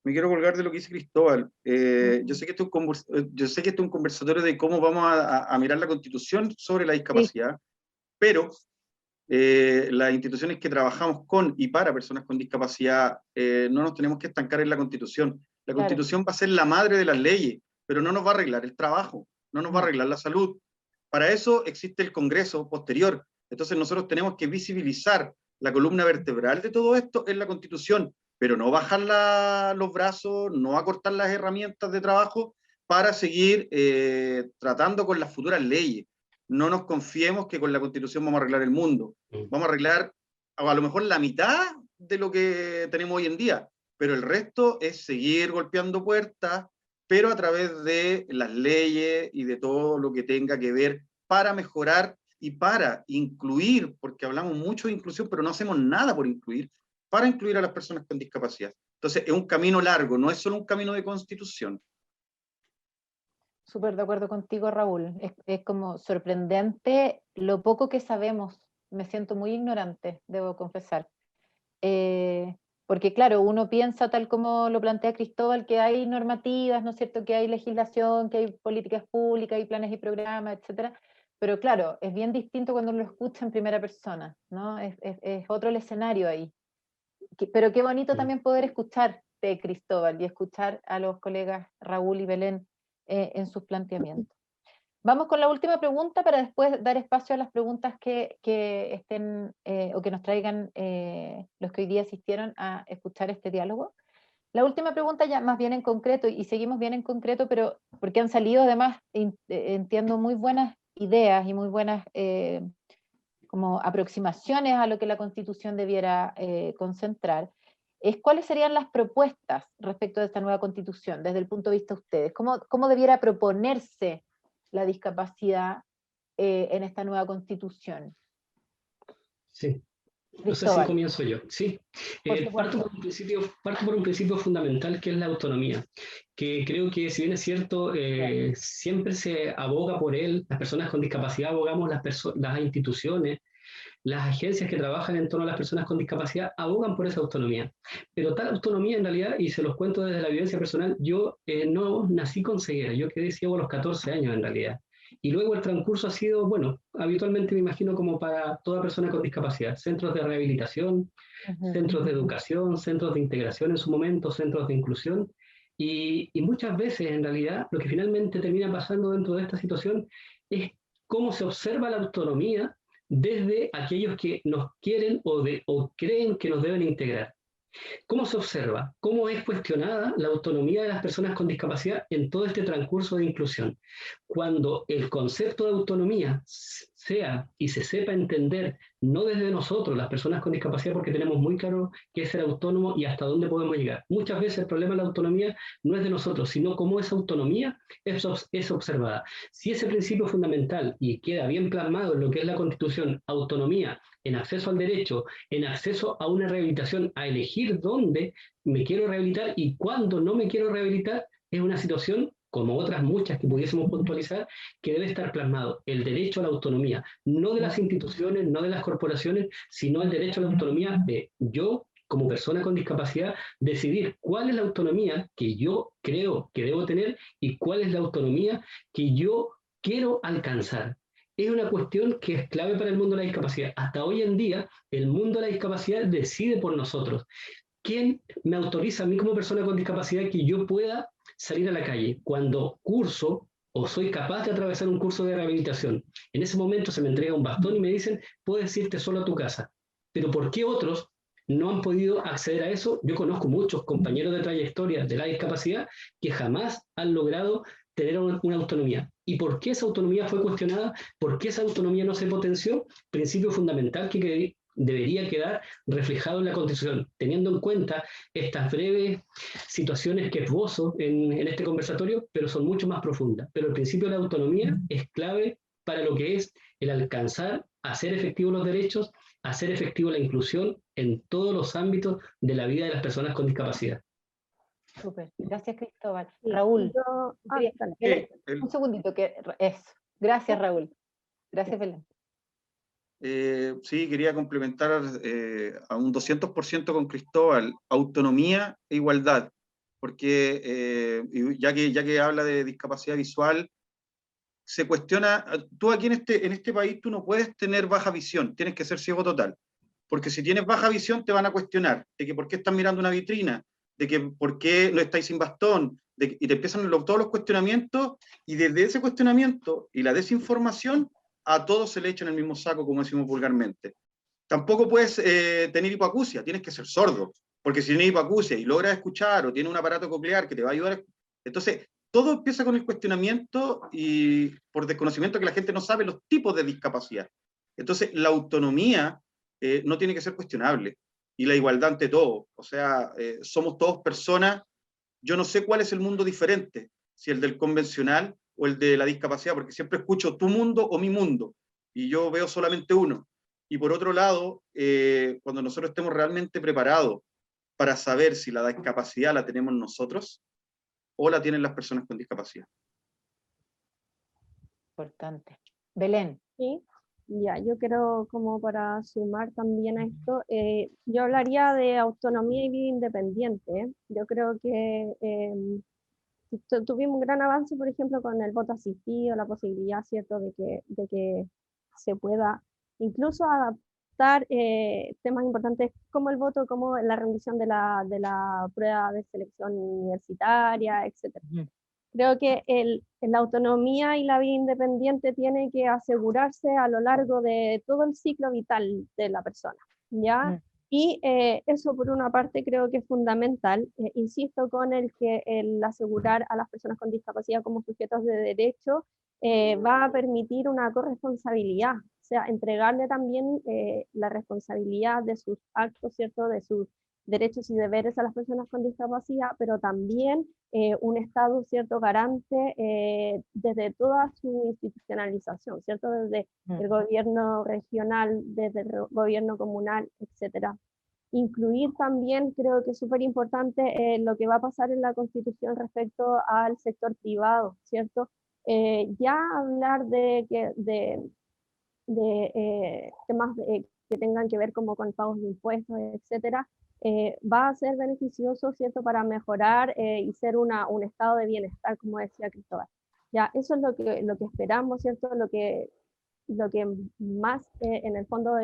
Speaker 5: Me quiero colgar de lo que dice Cristóbal. Yo sé que esto es un conversatorio de cómo vamos a mirar la Constitución sobre la discapacidad, pero las instituciones que trabajamos con y para personas con discapacidad no nos tenemos que estancar en la Constitución. La Constitución va a ser la madre de las leyes, pero no nos va a arreglar el trabajo, no nos va a arreglar la salud. Para eso existe el Congreso posterior. Entonces nosotros tenemos que visibilizar la columna vertebral de todo esto en la Constitución, pero no bajar los brazos, no acortar las herramientas de trabajo para seguir tratando con las futuras leyes. No nos confiemos que con la Constitución vamos a arreglar el mundo. Vamos a arreglar o a lo mejor la mitad de lo que tenemos hoy en día, pero el resto es seguir golpeando puertas, pero a través de las leyes y de todo lo que tenga que ver para mejorar y para incluir, porque hablamos mucho de inclusión, pero no hacemos nada por incluir, para incluir a las personas con discapacidad. Entonces, es un camino largo, no es solo un camino de constitución.
Speaker 1: Súper de acuerdo contigo, Raúl. Es como sorprendente lo poco que sabemos. Me siento muy ignorante, debo confesar. Porque claro, uno piensa tal como lo plantea Cristóbal, que hay normativas, ¿no es cierto?, que hay legislación, que hay políticas públicas, hay planes y programas, etcétera. Pero claro, es bien distinto cuando uno lo escucha en primera persona, ¿no? Es otro el escenario ahí. Pero qué bonito también poder escucharte, Cristóbal, y escuchar a los colegas Raúl y Belén en sus planteamientos. Vamos con la última pregunta para después dar espacio a las preguntas que estén o que nos traigan los que hoy día asistieron a escuchar este diálogo. La última pregunta ya más bien en concreto, y seguimos bien en concreto, pero porque han salido además, entiendo, muy buenas ideas y muy buenas como aproximaciones a lo que la Constitución debiera concentrar, es cuáles serían las propuestas respecto de esta nueva Constitución, desde el punto de vista de ustedes. ¿Cómo debiera proponerse la discapacidad en esta nueva Constitución?
Speaker 3: Sí. No sé si
Speaker 1: Cristóbal.
Speaker 3: comienzo yo. Sí. Parto por un principio fundamental, que es la autonomía, que creo que, si bien es cierto, siempre se aboga por él, las personas con discapacidad abogamos, las instituciones, las agencias que trabajan en torno a las personas con discapacidad abogan por esa autonomía. Pero tal autonomía, en realidad, y se los cuento desde la vivencia personal, yo no nací con ceguera, yo quedé ciego a los 14 años en realidad. Y luego el transcurso ha sido, bueno, habitualmente me imagino como para toda persona con discapacidad: centros de rehabilitación, centros de educación, centros de integración en su momento, centros de inclusión. Y muchas veces, en realidad, lo que finalmente termina pasando dentro de esta situación es cómo se observa la autonomía desde aquellos que nos quieren o creen que nos deben integrar. ¿Cómo se observa? ¿Cómo es cuestionada la autonomía de las personas con discapacidad en todo este transcurso de inclusión? Cuando el concepto de autonomía sea y se sepa entender, no desde nosotros, las personas con discapacidad, porque tenemos muy claro qué es ser autónomo y hasta dónde podemos llegar. Muchas veces el problema de la autonomía no es de nosotros, sino cómo esa autonomía es observada. Si ese principio fundamental, y queda bien plasmado en lo que es la Constitución, autonomía en acceso al derecho, en acceso a una rehabilitación, a elegir dónde me quiero rehabilitar y cuándo no me quiero rehabilitar, es una situación, como otras muchas que pudiésemos puntualizar, que debe estar plasmado el derecho a la autonomía, no de las instituciones, no de las corporaciones, sino el derecho a la autonomía de yo, como persona con discapacidad, decidir cuál es la autonomía que yo creo que debo tener y cuál es la autonomía que yo quiero alcanzar. Es una cuestión que es clave para el mundo de la discapacidad. Hasta hoy en día, el mundo de la discapacidad decide por nosotros. ¿Quién me autoriza a mí como persona con discapacidad que yo pueda salir a la calle cuando curso o soy capaz de atravesar un curso de rehabilitación? En ese momento se me entrega un bastón y me dicen, puedes irte solo a tu casa. Pero ¿por qué otros no han podido acceder a eso? Yo conozco muchos compañeros de trayectoria de la discapacidad que jamás han logrado tener una autonomía. ¿Y por qué esa autonomía fue cuestionada? ¿Por qué esa autonomía no se potenció? Principio fundamental que debería quedar reflejado en la Constitución, teniendo en cuenta estas breves situaciones que esbozo en este conversatorio, pero son mucho más profundas. Pero el principio de la autonomía es clave para lo que es el alcanzar, hacer efectivos los derechos, hacer efectivo la inclusión en todos los ámbitos de la vida de las personas con discapacidad.
Speaker 1: Súper, gracias Cristóbal. Raúl, un segundito, gracias Raúl. Gracias Belén.
Speaker 5: Sí, quería complementar a un 200% con Cristóbal, autonomía e igualdad, porque ya que habla de discapacidad visual, se cuestiona, tú aquí en este país tú no puedes tener baja visión, tienes que ser ciego total, porque si tienes baja visión te van a cuestionar de que por qué estás mirando una vitrina, de que por qué no estáis sin bastón, y te empiezan todos los cuestionamientos, y desde ese cuestionamiento y la desinformación, a todos se le echa en el mismo saco, como decimos vulgarmente. Tampoco puedes tener hipoacusia, tienes que ser sordo, porque si tienes hipoacusia y logras escuchar, o tienes un aparato coclear que te va a ayudar, entonces todo empieza con el cuestionamiento y por desconocimiento que la gente no sabe los tipos de discapacidad. Entonces la autonomía no tiene que ser cuestionable. Y la igualdad ante todo. O sea, somos todos personas. Yo no sé cuál es el mundo diferente, si el del convencional o el de la discapacidad, porque siempre escucho tu mundo o mi mundo, y yo veo solamente uno. Y por otro lado, cuando nosotros estemos realmente preparados para saber si la discapacidad la tenemos nosotros o la tienen las personas con discapacidad.
Speaker 1: Importante. Belén.
Speaker 4: Sí, ya, yo creo como para sumar también a esto, yo hablaría de autonomía y vida independiente. Yo creo que tuvimos un gran avance, por ejemplo, con el voto asistido, la posibilidad, ¿cierto?, de que se pueda incluso adaptar temas importantes como el voto, como la rendición de la prueba de selección universitaria, etc. Creo que la autonomía y la vida independiente tiene que asegurarse a lo largo de todo el ciclo vital de la persona, ¿ya? Y eso por una parte creo que es fundamental. Insisto con el asegurar a las personas con discapacidad como sujetos de derecho va a permitir una corresponsabilidad, o sea, entregarle también la responsabilidad de sus actos, ¿cierto?, de sus derechos y deberes a las personas con discapacidad, pero también un Estado, ¿cierto?, garante desde toda su institucionalización, ¿cierto?, desde el gobierno regional, desde el gobierno comunal, etcétera. Incluir también, creo que es súper importante, lo que va a pasar en la Constitución respecto al sector privado, ¿cierto? Ya hablar de temas que tengan que ver como con pagos de impuestos, etcétera, va a ser beneficioso, ¿cierto?, para mejorar y ser un estado de bienestar, como decía Cristóbal. Ya, eso es lo que esperamos, ¿cierto?, lo que más en el fondo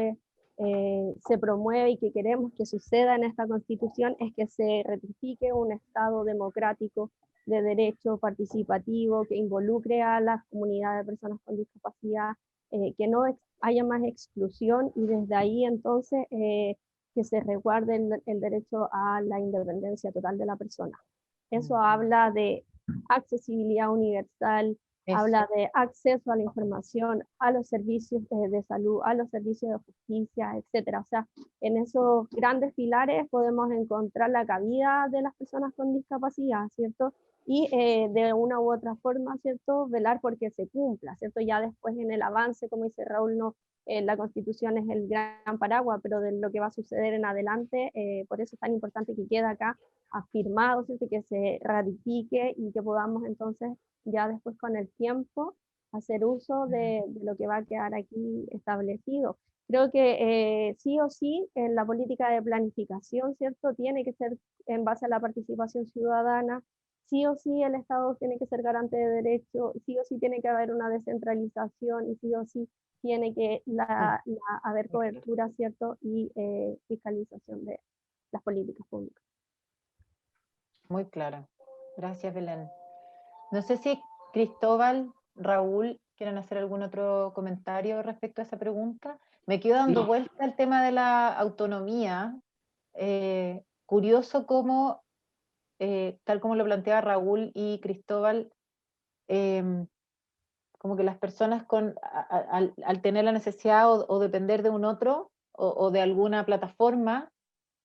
Speaker 4: se promueve y que queremos que suceda en esta Constitución es que se ratifique un Estado democrático de derecho participativo que involucre a las comunidades de personas con discapacidad, que no haya más exclusión y desde ahí entonces que se resguarde el derecho a la independencia total de la persona. Eso habla de accesibilidad universal, habla de acceso a la información, a los servicios de salud, a los servicios de justicia, etc. O sea, en esos grandes pilares podemos encontrar la cabida de las personas con discapacidad, ¿cierto? Y de una u otra forma, ¿cierto?, velar porque se cumpla, ¿cierto? Ya después en el avance, como dice Raúl, no, la Constitución es el gran paraguas, pero de lo que va a suceder en adelante, por eso es tan importante que quede acá afirmado, ¿cierto?, que se ratifique y que podamos entonces ya después con el tiempo hacer uso de lo que va a quedar aquí establecido. Creo que sí o sí en la política de planificación, ¿cierto?, tiene que ser en base a la participación ciudadana, sí o sí el Estado tiene que ser garante de derechos, sí o sí tiene que haber una descentralización y sí o sí tiene que haber cobertura, ¿cierto?, y fiscalización de las políticas públicas.
Speaker 1: Muy claro. Gracias, Belén. No sé si Cristóbal, Raúl, quieren hacer algún otro comentario respecto a esa pregunta. Me quedo dando vuelta al tema de la autonomía. Curioso cómo, tal como lo planteaba Raúl y Cristóbal, como que las personas al tener la necesidad o depender de un otro o de alguna plataforma,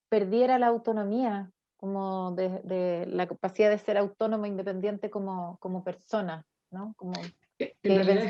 Speaker 1: perdiera la autonomía, como de la capacidad de ser autónomo, independiente como persona, ¿no? Como,
Speaker 3: en realidad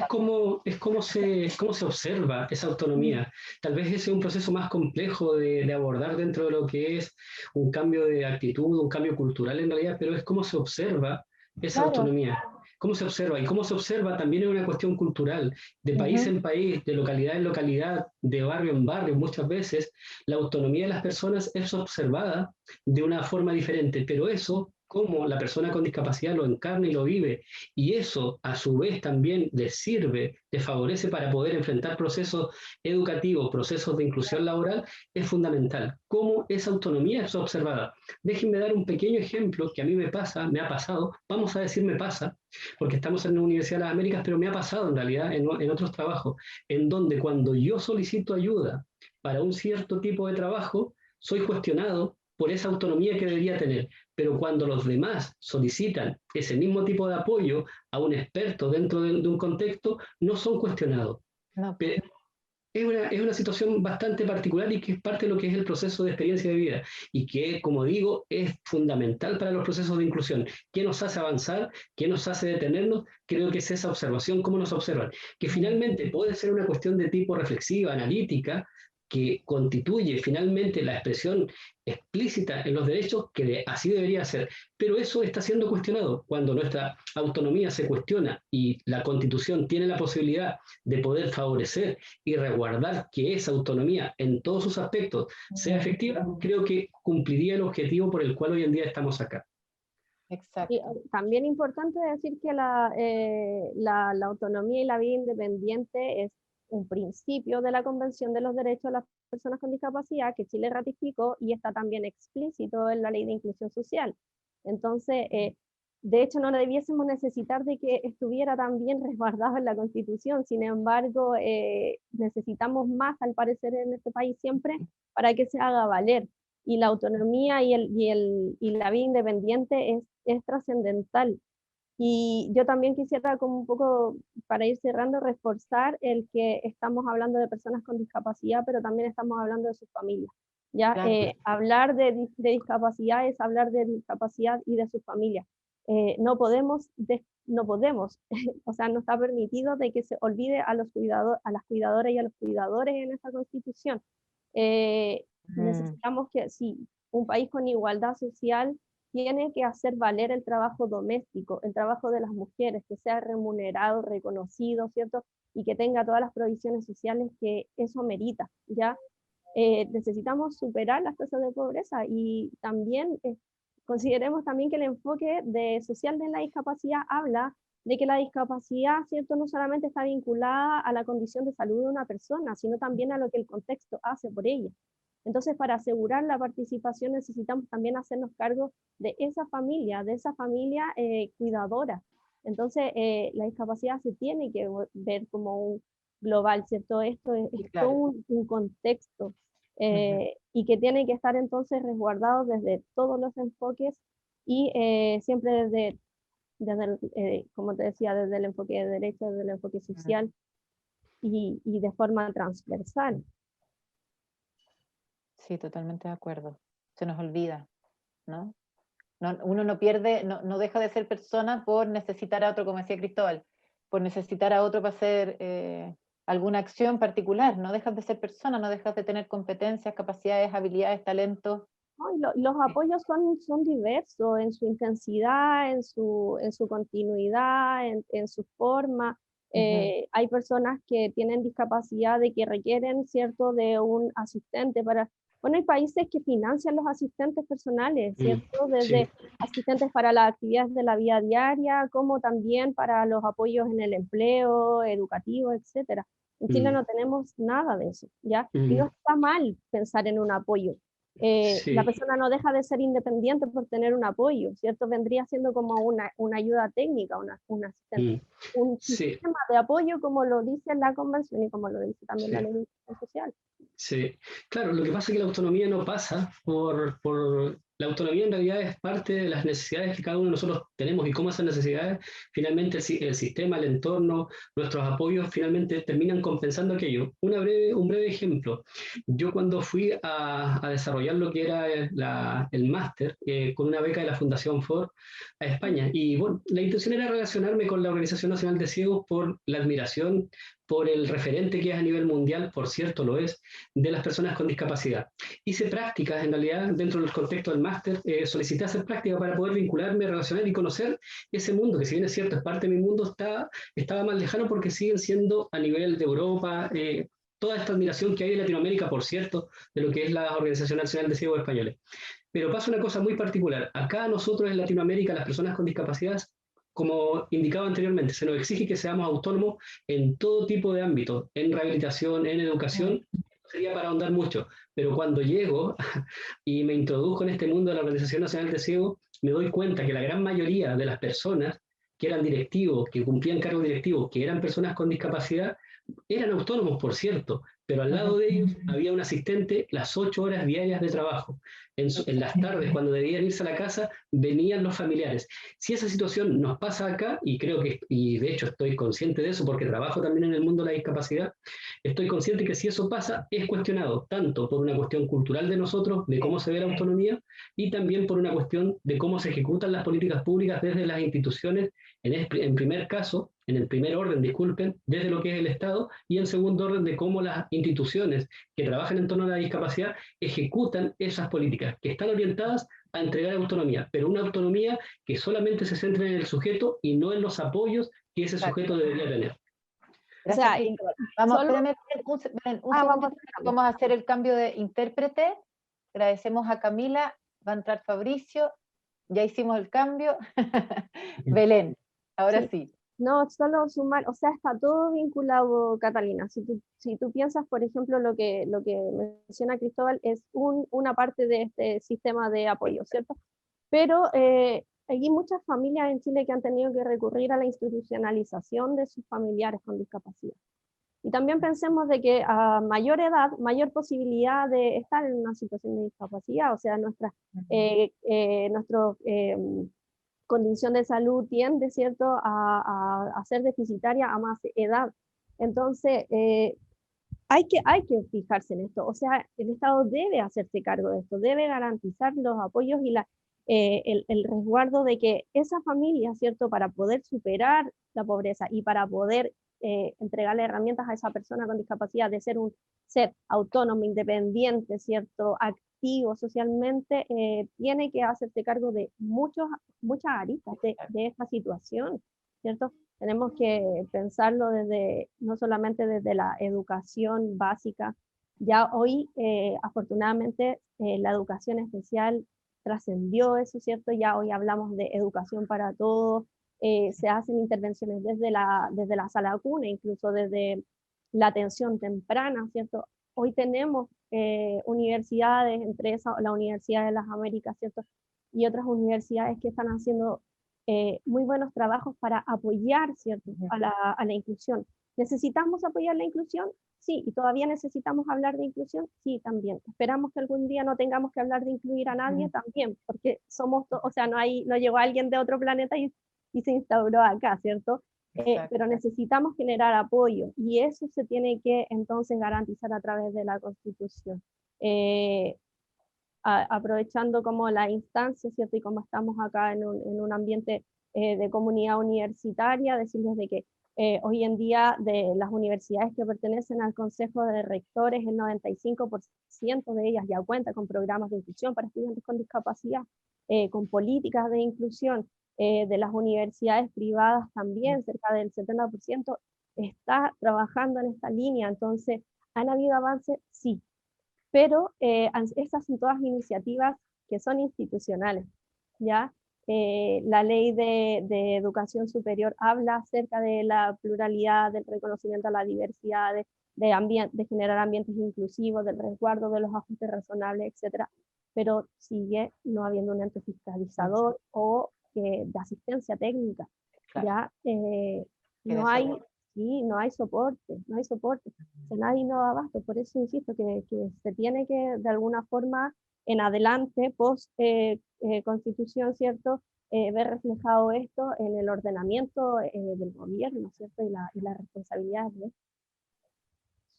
Speaker 3: es cómo se observa esa autonomía. Tal vez ese es un proceso más complejo de abordar dentro de lo que es un cambio de actitud, un cambio cultural en realidad, pero es cómo se observa esa autonomía. ¿Cómo se observa? Y cómo se observa también es una cuestión cultural, de país en país, de localidad en localidad, de barrio en barrio. Muchas veces la autonomía de las personas es observada de una forma diferente, pero eso, como la persona con discapacidad lo encarna y lo vive, y eso a su vez también les sirve, les favorece para poder enfrentar procesos educativos, procesos de inclusión laboral, es fundamental. ¿Cómo esa autonomía es observada? Déjenme dar un pequeño ejemplo que a mí me ha pasado, vamos a decir me pasa, porque estamos en la Universidad de las Américas, pero me ha pasado en realidad en otros trabajos, en donde cuando yo solicito ayuda para un cierto tipo de trabajo, soy cuestionado por esa autonomía que debería tener. Pero cuando los demás solicitan ese mismo tipo de apoyo a un experto dentro de un contexto, no son cuestionados.
Speaker 1: No.
Speaker 3: es una situación bastante particular y que es parte de lo que es el proceso de experiencia de vida y que, como digo, es fundamental para los procesos de inclusión. ¿Qué nos hace avanzar? ¿Qué nos hace detenernos? Creo que es esa observación, cómo nos observan, que finalmente puede ser una cuestión de tipo reflexiva, analítica, que constituye finalmente la expresión explícita en los derechos, que así debería ser. Pero eso está siendo cuestionado cuando nuestra autonomía se cuestiona y la Constitución tiene la posibilidad de poder favorecer y resguardar que esa autonomía en todos sus aspectos sea efectiva. Creo que cumpliría el objetivo por el cual hoy en día estamos acá.
Speaker 1: Exacto.
Speaker 4: Y también importante decir que la autonomía y la vida independiente es un principio de la Convención de los Derechos de las Personas con Discapacidad que Chile ratificó y está también explícito en la Ley de Inclusión Social. Entonces, de hecho, no debiésemos necesitar de que estuviera también resguardado en la Constitución. Sin embargo, necesitamos más, al parecer, en este país siempre para que se haga valer. Y la autonomía y la vida independiente es trascendental. Y yo también quisiera, como un poco para ir cerrando, reforzar el que estamos hablando de personas con discapacidad, pero también estamos hablando de sus familias. ¿Ya?
Speaker 1: Claro.
Speaker 4: Hablar de discapacidad es hablar de discapacidad y de sus familias. No podemos, o sea, no está permitido de que se olvide a las cuidadoras y a los cuidadores en esta Constitución. Necesitamos que, sí, un país con igualdad social tiene que hacer valer el trabajo doméstico, el trabajo de las mujeres, que sea remunerado, reconocido, ¿cierto? Y que tenga todas las provisiones sociales que eso merita, ¿ya? Necesitamos superar las tasas de pobreza y también consideremos también que el enfoque social de la discapacidad habla de que la discapacidad, ¿cierto?, no solamente está vinculada a la condición de salud de una persona, sino también a lo que el contexto hace por ella. Entonces, para asegurar la participación necesitamos también hacernos cargo de esa familia cuidadora. Entonces, la discapacidad se tiene que ver como un global, ¿cierto? Esto es
Speaker 1: claro.
Speaker 4: todo un contexto y que tiene que estar entonces resguardado desde todos los enfoques y siempre desde como te decía, desde el enfoque de derecho, desde el enfoque social y de forma transversal.
Speaker 1: Sí, totalmente de acuerdo. Se nos olvida, ¿no? Uno no pierde, no deja de ser persona por necesitar a otro, como decía Cristóbal, por necesitar a otro para hacer alguna acción particular. No dejas de ser persona, no dejas de tener competencias, capacidades, habilidades, talentos.
Speaker 4: Los apoyos son diversos en su intensidad, en su continuidad, en su forma. Hay personas que tienen discapacidad de que requieren, ¿cierto?, de un asistente para... Bueno, hay países que financian los asistentes personales, ¿cierto? Desde asistentes para las actividades de la vida diaria, como también para los apoyos en el empleo, educativo, etc. En Chile no tenemos nada de eso, ¿ya? Y no está mal pensar en un apoyo. La persona no deja de ser independiente por tener un apoyo, ¿cierto? Vendría siendo como una ayuda técnica, un asistente. Un sistema de apoyo, como lo dice la Convención y como lo dice también la Ley de Inclusión Social.
Speaker 3: Sí, claro, lo que pasa es que la autonomía no pasa por... La autonomía en realidad es parte de las necesidades que cada uno de nosotros tenemos y cómo esas necesidades, finalmente el sistema, el entorno, nuestros apoyos finalmente terminan compensando aquello. Un breve ejemplo. Yo cuando fui a desarrollar lo que era el máster con una beca de la Fundación Ford a España, y bueno, la intención era relacionarme con la Organización Nacional de Ciegos por la admiración, por el referente que es a nivel mundial, por cierto lo es, de las personas con discapacidad. Hice prácticas, en realidad, dentro del contexto del máster, solicité hacer prácticas para poder vincularme, relacionar y conocer ese mundo, que si bien es cierto, es parte de mi mundo, estaba más lejano porque siguen siendo a nivel de Europa, toda esta admiración que hay en Latinoamérica, por cierto, de lo que es la Organización Nacional de Ciegos Españoles. Pero pasa una cosa muy particular. Acá nosotros en Latinoamérica, las personas con discapacidad, como indicaba anteriormente, se nos exige que seamos autónomos en todo tipo de ámbitos, en rehabilitación, en educación, sería para ahondar mucho, pero cuando llego y me introduzco en este mundo de la Organización Nacional de Ciegos, me doy cuenta que la gran mayoría de las personas que eran directivos, que cumplían cargos directivos, que eran personas con discapacidad, eran autónomos, por cierto, pero al lado de ellos había un asistente las 8 horas diarias de trabajo. En las tardes, cuando debían irse a la casa, venían los familiares. Si esa situación nos pasa acá, y creo que, y de hecho estoy consciente de eso porque trabajo también en el mundo de la discapacidad, estoy consciente que si eso pasa, es cuestionado tanto por una cuestión cultural de nosotros, de cómo se ve la autonomía, y también por una cuestión de cómo se ejecutan las políticas públicas desde las instituciones, en primer caso, en el primer orden, disculpen, desde lo que es el Estado, y en segundo orden de cómo las instituciones que trabajan en torno a la discapacidad ejecutan esas políticas, que están orientadas a entregar autonomía, pero una autonomía que solamente se centre en el sujeto y no en los apoyos que ese sujeto debería tener.
Speaker 1: Gracias,
Speaker 4: O sea,
Speaker 1: Cristóbal. Vamos,
Speaker 4: solo-
Speaker 1: espérame, un segundito, vamos a hacer el cambio de intérprete. Agradecemos a Camila, va a entrar Fabricio, ya hicimos el cambio. Belén, ahora sí.
Speaker 4: No, solo sumar, o sea, está todo vinculado, Catalina. Si tú piensas, por ejemplo, lo que menciona Cristóbal es una parte de este sistema de apoyo, ¿cierto? Pero hay muchas familias en Chile que han tenido que recurrir a la institucionalización de sus familiares con discapacidad. Y también pensemos de que a mayor edad, mayor posibilidad de estar en una situación de discapacidad, o sea, nuestra condición de salud tiende, ¿cierto?, a ser deficitaria a más edad. Entonces, hay que fijarse en esto, o sea, el Estado debe hacerse cargo de esto, debe garantizar los apoyos y el resguardo de que esa familia, ¿cierto?, para poder superar la pobreza y para poder entregarle herramientas a esa persona con discapacidad de ser un ser autónomo, independiente, ¿cierto?, activo socialmente, tiene que hacerse cargo de muchas aristas de esta situación, ¿cierto? Tenemos que pensarlo no solamente desde la educación básica. Ya hoy, afortunadamente, la educación especial trascendió eso, ¿cierto? Ya hoy hablamos de educación para todos, se hacen intervenciones desde la sala cuna, incluso desde la atención temprana, ¿cierto? Hoy tenemos universidades, entre esas la Universidad de las Américas, ¿cierto? Y otras universidades que están haciendo muy buenos trabajos para apoyar, ¿cierto?, a la inclusión. ¿Necesitamos apoyar la inclusión? Sí. ¿Y todavía necesitamos hablar de inclusión? Sí, también. ¿Esperamos que algún día no tengamos que hablar de incluir a nadie? También, porque o sea, no llegó alguien de otro planeta y se instauró acá, ¿cierto? Pero necesitamos generar apoyo, y eso se tiene que entonces garantizar a través de la Constitución. Aprovechando como la instancia, ¿cierto? Y como estamos acá en un ambiente de comunidad universitaria, decirles de que hoy en día de las universidades que pertenecen al Consejo de Rectores, el 95% de ellas ya cuenta con programas de inclusión para estudiantes con discapacidad, con políticas de inclusión. De las universidades privadas también, cerca del 70% está trabajando en esta línea. Entonces, ¿han habido avances? Sí. Pero estas son todas iniciativas que son institucionales, ¿ya? La ley de educación superior habla acerca de la pluralidad, del reconocimiento a la diversidad, de generar ambientes inclusivos, del resguardo de los ajustes razonables, etc. Pero sigue no habiendo un ente fiscalizador o de asistencia técnica, ¿ya? No hay soporte, nadie no da abasto. Por eso insisto que se tiene que, de alguna forma, en adelante, post constitución, ¿cierto?, ver reflejado esto en el ordenamiento del gobierno, ¿cierto?, y la responsabilidad de esto.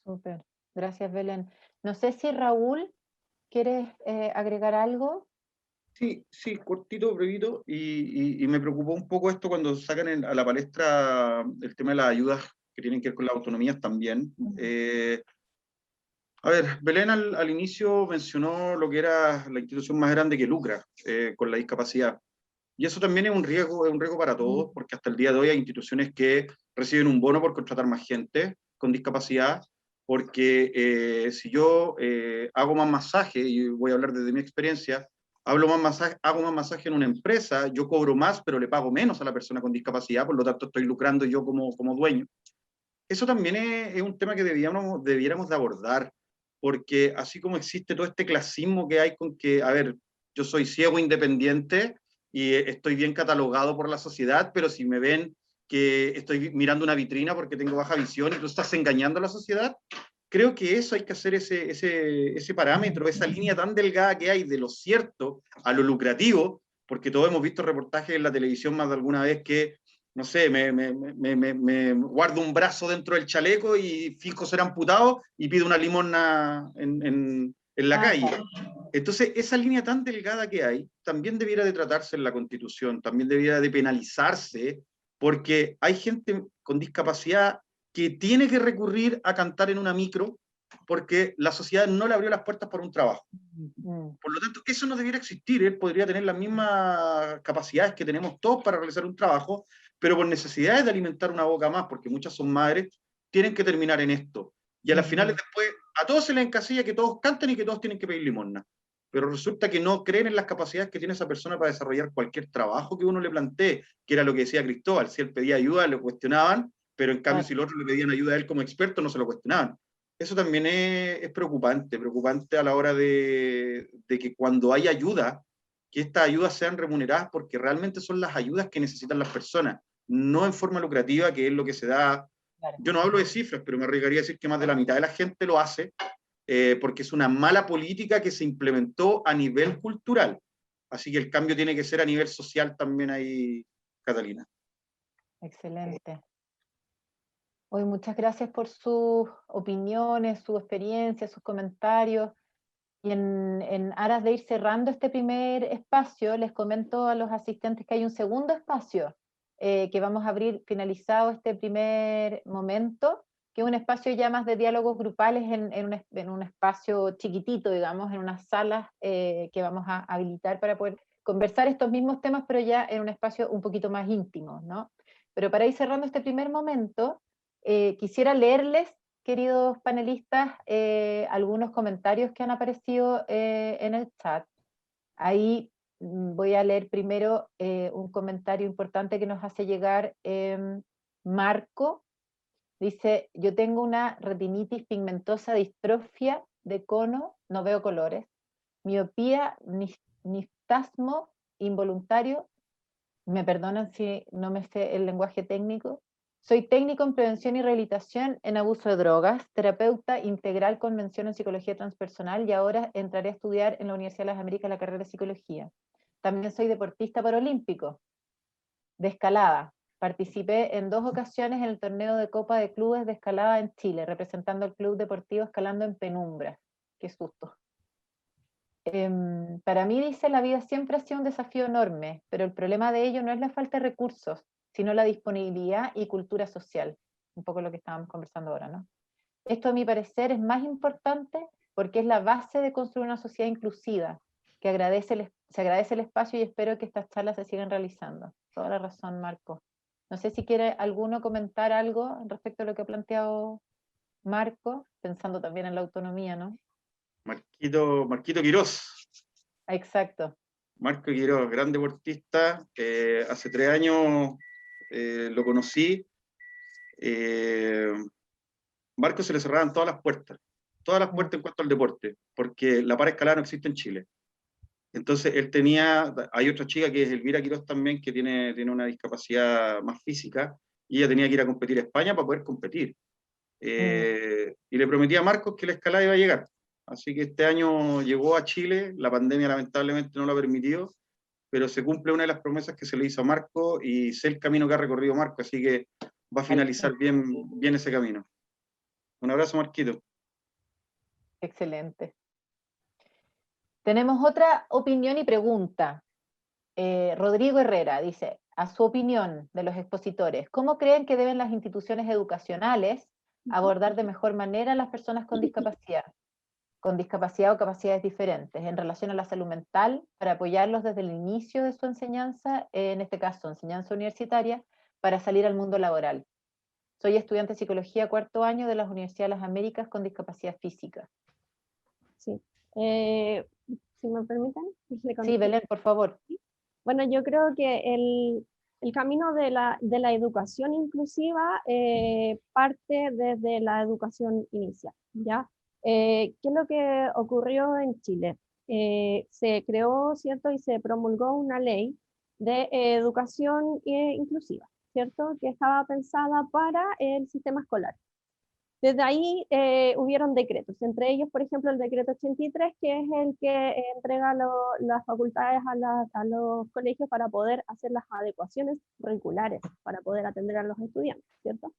Speaker 1: Súper, gracias, Belén. No sé si Raúl, ¿quieres agregar algo?
Speaker 5: Sí, cortito, brevito, y me preocupó un poco esto cuando sacan a la palestra el tema de las ayudas que tienen que ver con las autonomías también. A ver, Belén al inicio mencionó lo que era la institución más grande que lucra con la discapacidad. Y eso también es un riesgo para todos, porque hasta el día de hoy hay instituciones que reciben un bono por contratar más gente con discapacidad, porque si yo hago más masaje, y voy a hablar desde mi experiencia, hago más masaje en una empresa, yo cobro más, pero le pago menos a la persona con discapacidad, por lo tanto estoy lucrando yo como dueño. Eso también es un tema que debiéramos de abordar, porque así como existe todo este clasismo que hay con que, a ver, yo soy ciego independiente y estoy bien catalogado por la sociedad, pero si me ven que estoy mirando una vitrina porque tengo baja visión y tú estás engañando a la sociedad, creo que eso hay que hacer ese parámetro, esa línea tan delgada que hay de lo cierto a lo lucrativo, porque todos hemos visto reportajes en la televisión más de alguna vez que, no sé, me guardo un brazo dentro del chaleco y fijo ser amputado y pido una limosna en la calle. Entonces, esa línea tan delgada que hay, también debiera de tratarse en la Constitución, también debiera de penalizarse, porque hay gente con discapacidad que tiene que recurrir a cantar en una micro porque la sociedad no le abrió las puertas por un trabajo. Por lo tanto, eso no debiera existir. Él podría tener las mismas capacidades que tenemos todos para realizar un trabajo, pero por necesidades de alimentar una boca más, porque muchas son madres, tienen que terminar en esto. Y a las finales después, a todos se les encasilla que todos canten y que todos tienen que pedir limosna. Pero resulta que no creen en las capacidades que tiene esa persona para desarrollar cualquier trabajo que uno le plantee, que era lo que decía Cristóbal. Si él pedía ayuda, lo cuestionaban, pero en cambio si los otros le pedían ayuda a él como experto, no se lo cuestionaban. Eso también es preocupante a la hora de que cuando hay ayuda, que estas ayudas sean remuneradas porque realmente son las ayudas que necesitan las personas, no en forma lucrativa, que es lo que se da. Yo no hablo de cifras, pero me arriesgaría a decir que más de la mitad de la gente lo hace, porque es una mala política que se implementó a nivel cultural. Así que el cambio tiene que ser a nivel social también ahí, Catalina.
Speaker 1: Excelente. Hoy muchas gracias por sus opiniones, su experiencia, sus comentarios. Y en aras de ir cerrando este primer espacio, les comento a los asistentes que hay un segundo espacio que vamos a abrir finalizado este primer momento, que es un espacio ya más de diálogos grupales en un espacio chiquitito, digamos, en unas salas que vamos a habilitar para poder conversar estos mismos temas, pero ya en un espacio un poquito más íntimo, ¿no? Pero para ir cerrando este primer momento, quisiera leerles, queridos panelistas, algunos comentarios que han aparecido en el chat. Ahí voy a leer primero un comentario importante que nos hace llegar Marco. Dice, yo tengo una retinitis pigmentosa, distrofia de cono, no veo colores, miopía, niftasmo involuntario, me perdonan si no me sé el lenguaje técnico. Soy técnico en prevención y rehabilitación en abuso de drogas, terapeuta integral con mención en psicología transpersonal y ahora entraré a estudiar en la Universidad de las Américas la carrera de psicología. También soy deportista paralímpico de escalada. Participé en 2 ocasiones en el torneo de Copa de Clubes de Escalada en Chile, representando al Club Deportivo Escalando en Penumbra. Qué susto. Para mí, dice, la vida siempre ha sido un desafío enorme, pero el problema de ello no es la falta de recursos, sino la disponibilidad y cultura social. Un poco lo que estábamos conversando ahora, ¿no? Esto, a mi parecer, es más importante porque es la base de construir una sociedad inclusiva, que se agradece el espacio y espero que estas charlas se sigan realizando. Toda la razón, Marco. No sé si quiere alguno comentar algo respecto a lo que ha planteado Marco, pensando también en la autonomía, ¿no?
Speaker 5: Marquito Quirós.
Speaker 1: Exacto.
Speaker 5: Marco Quirós, gran deportista. Hace 3 años lo conocí. Marco se le cerraban todas las puertas en cuanto al deporte, porque la paraescalada no existe en Chile. Entonces él hay otra chica que es Elvira Quirós también, que tiene una discapacidad más física, y ella tenía que ir a competir a España para poder competir. Y le prometí a Marcos que la escalada iba a llegar. Así que este año llegó a Chile, la pandemia lamentablemente no lo ha permitido, pero se cumple una de las promesas que se le hizo a Marco y sé el camino que ha recorrido Marco, así que va a finalizar bien ese camino. Un abrazo, Marquito.
Speaker 1: Excelente. Tenemos otra opinión y pregunta. Rodrigo Herrera dice, a su opinión de los expositores, ¿cómo creen que deben las instituciones educacionales abordar de mejor manera a las personas con discapacidad o capacidades diferentes en relación a la salud mental para apoyarlos desde el inicio de su enseñanza, en este caso enseñanza universitaria, para salir al mundo laboral? Soy estudiante de psicología 4º año de las Universidades de las Américas con discapacidad física.
Speaker 4: Sí. Si me permiten.
Speaker 1: Sí, Belén, por favor.
Speaker 4: Bueno, yo creo que el camino de la educación inclusiva parte desde la educación inicial, ¿ya? ¿Qué es lo que ocurrió en Chile? Se creó, ¿cierto? Y se promulgó una ley de educación inclusiva, ¿cierto? Que estaba pensada para el sistema escolar. Desde ahí hubieron decretos, entre ellos, por ejemplo, el decreto 83, que es el que entrega las facultades a los colegios para poder hacer las adecuaciones curriculares, para poder atender a los estudiantes, ¿cierto?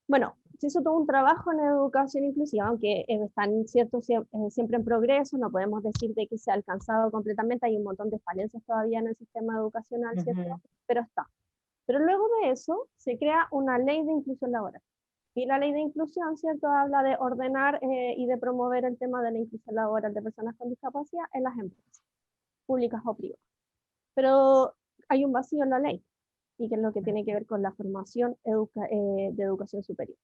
Speaker 4: Bueno, se hizo todo un trabajo en educación inclusiva, aunque están siempre en progreso, no podemos decir de que se ha alcanzado completamente, hay un montón de falencias todavía en el sistema educacional, ¿cierto? Pero está. Pero luego de eso se crea una ley de inclusión laboral. Y la ley de inclusión, ¿cierto?, habla de ordenar y de promover el tema de la inclusión laboral de personas con discapacidad en las empresas, públicas o privadas. Pero hay un vacío en la ley, y que es lo que tiene que ver con la formación de educación superior,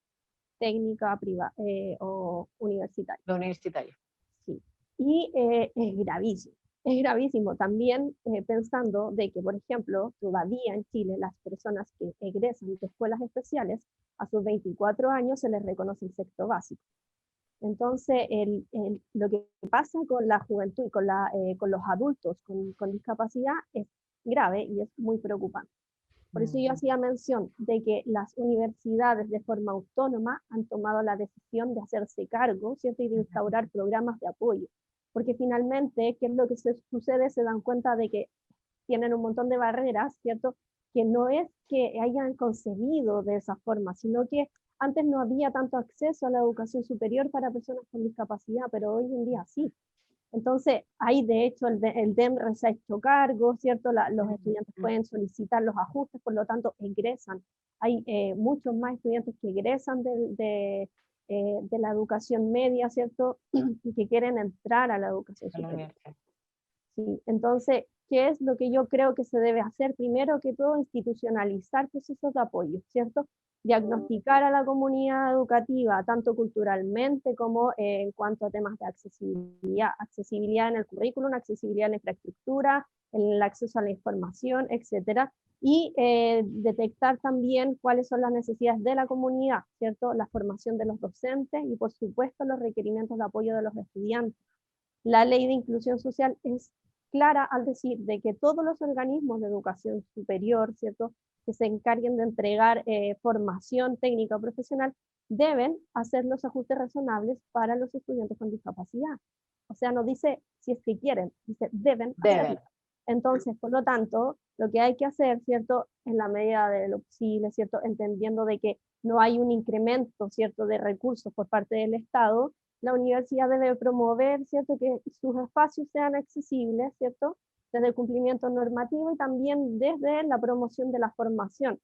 Speaker 4: técnica, privada o universitaria.
Speaker 1: La universitaria.
Speaker 4: Sí. Y es gravísimo. Es gravísimo también pensando de que, por ejemplo, todavía en Chile las personas que egresan de escuelas especiales a sus 24 años se les reconoce el sexto básico. Entonces, lo que pasa con la juventud y con los adultos con discapacidad es grave y es muy preocupante. Por eso yo hacía mención de que las universidades de forma autónoma han tomado la decisión de hacerse cargo, ¿cierto? Y de instaurar programas de apoyo. Porque finalmente, ¿qué es lo que sucede? Se dan cuenta de que tienen un montón de barreras, ¿cierto? Que no es que hayan concebido de esa forma, sino que antes no había tanto acceso a la educación superior para personas con discapacidad, pero hoy en día sí. Entonces, ahí de hecho el DEMRE se ha hecho cargo, ¿cierto? Los estudiantes pueden solicitar los ajustes, por lo tanto egresan. Hay muchos más estudiantes que egresan de la educación media, ¿cierto? Y que quieren entrar a la educación superior. Sí, entonces, ¿qué es lo que yo creo que se debe hacer? Primero que todo, institucionalizar procesos de apoyo, ¿cierto? Diagnosticar a la comunidad educativa, tanto culturalmente como en cuanto a temas de accesibilidad en el currículum, accesibilidad en la infraestructura, en el acceso a la información, etcétera, y detectar también cuáles son las necesidades de la comunidad, ¿cierto? La formación de los docentes y, por supuesto, los requerimientos de apoyo de los estudiantes. La ley de inclusión social es clara al decir de que todos los organismos de educación superior, ¿cierto?, que se encarguen de entregar formación técnica o profesional, deben hacer los ajustes razonables para los estudiantes con discapacidad. O sea, no dice si es que quieren, dice deben hacerlo. Entonces, por lo tanto, lo que hay que hacer, ¿cierto?, en la medida de lo posible, ¿cierto?, entendiendo de que no hay un incremento, ¿cierto?, de recursos por parte del Estado, la universidad debe promover, ¿cierto?, que sus espacios sean accesibles, ¿cierto?, desde el cumplimiento normativo y también desde la promoción de la formación.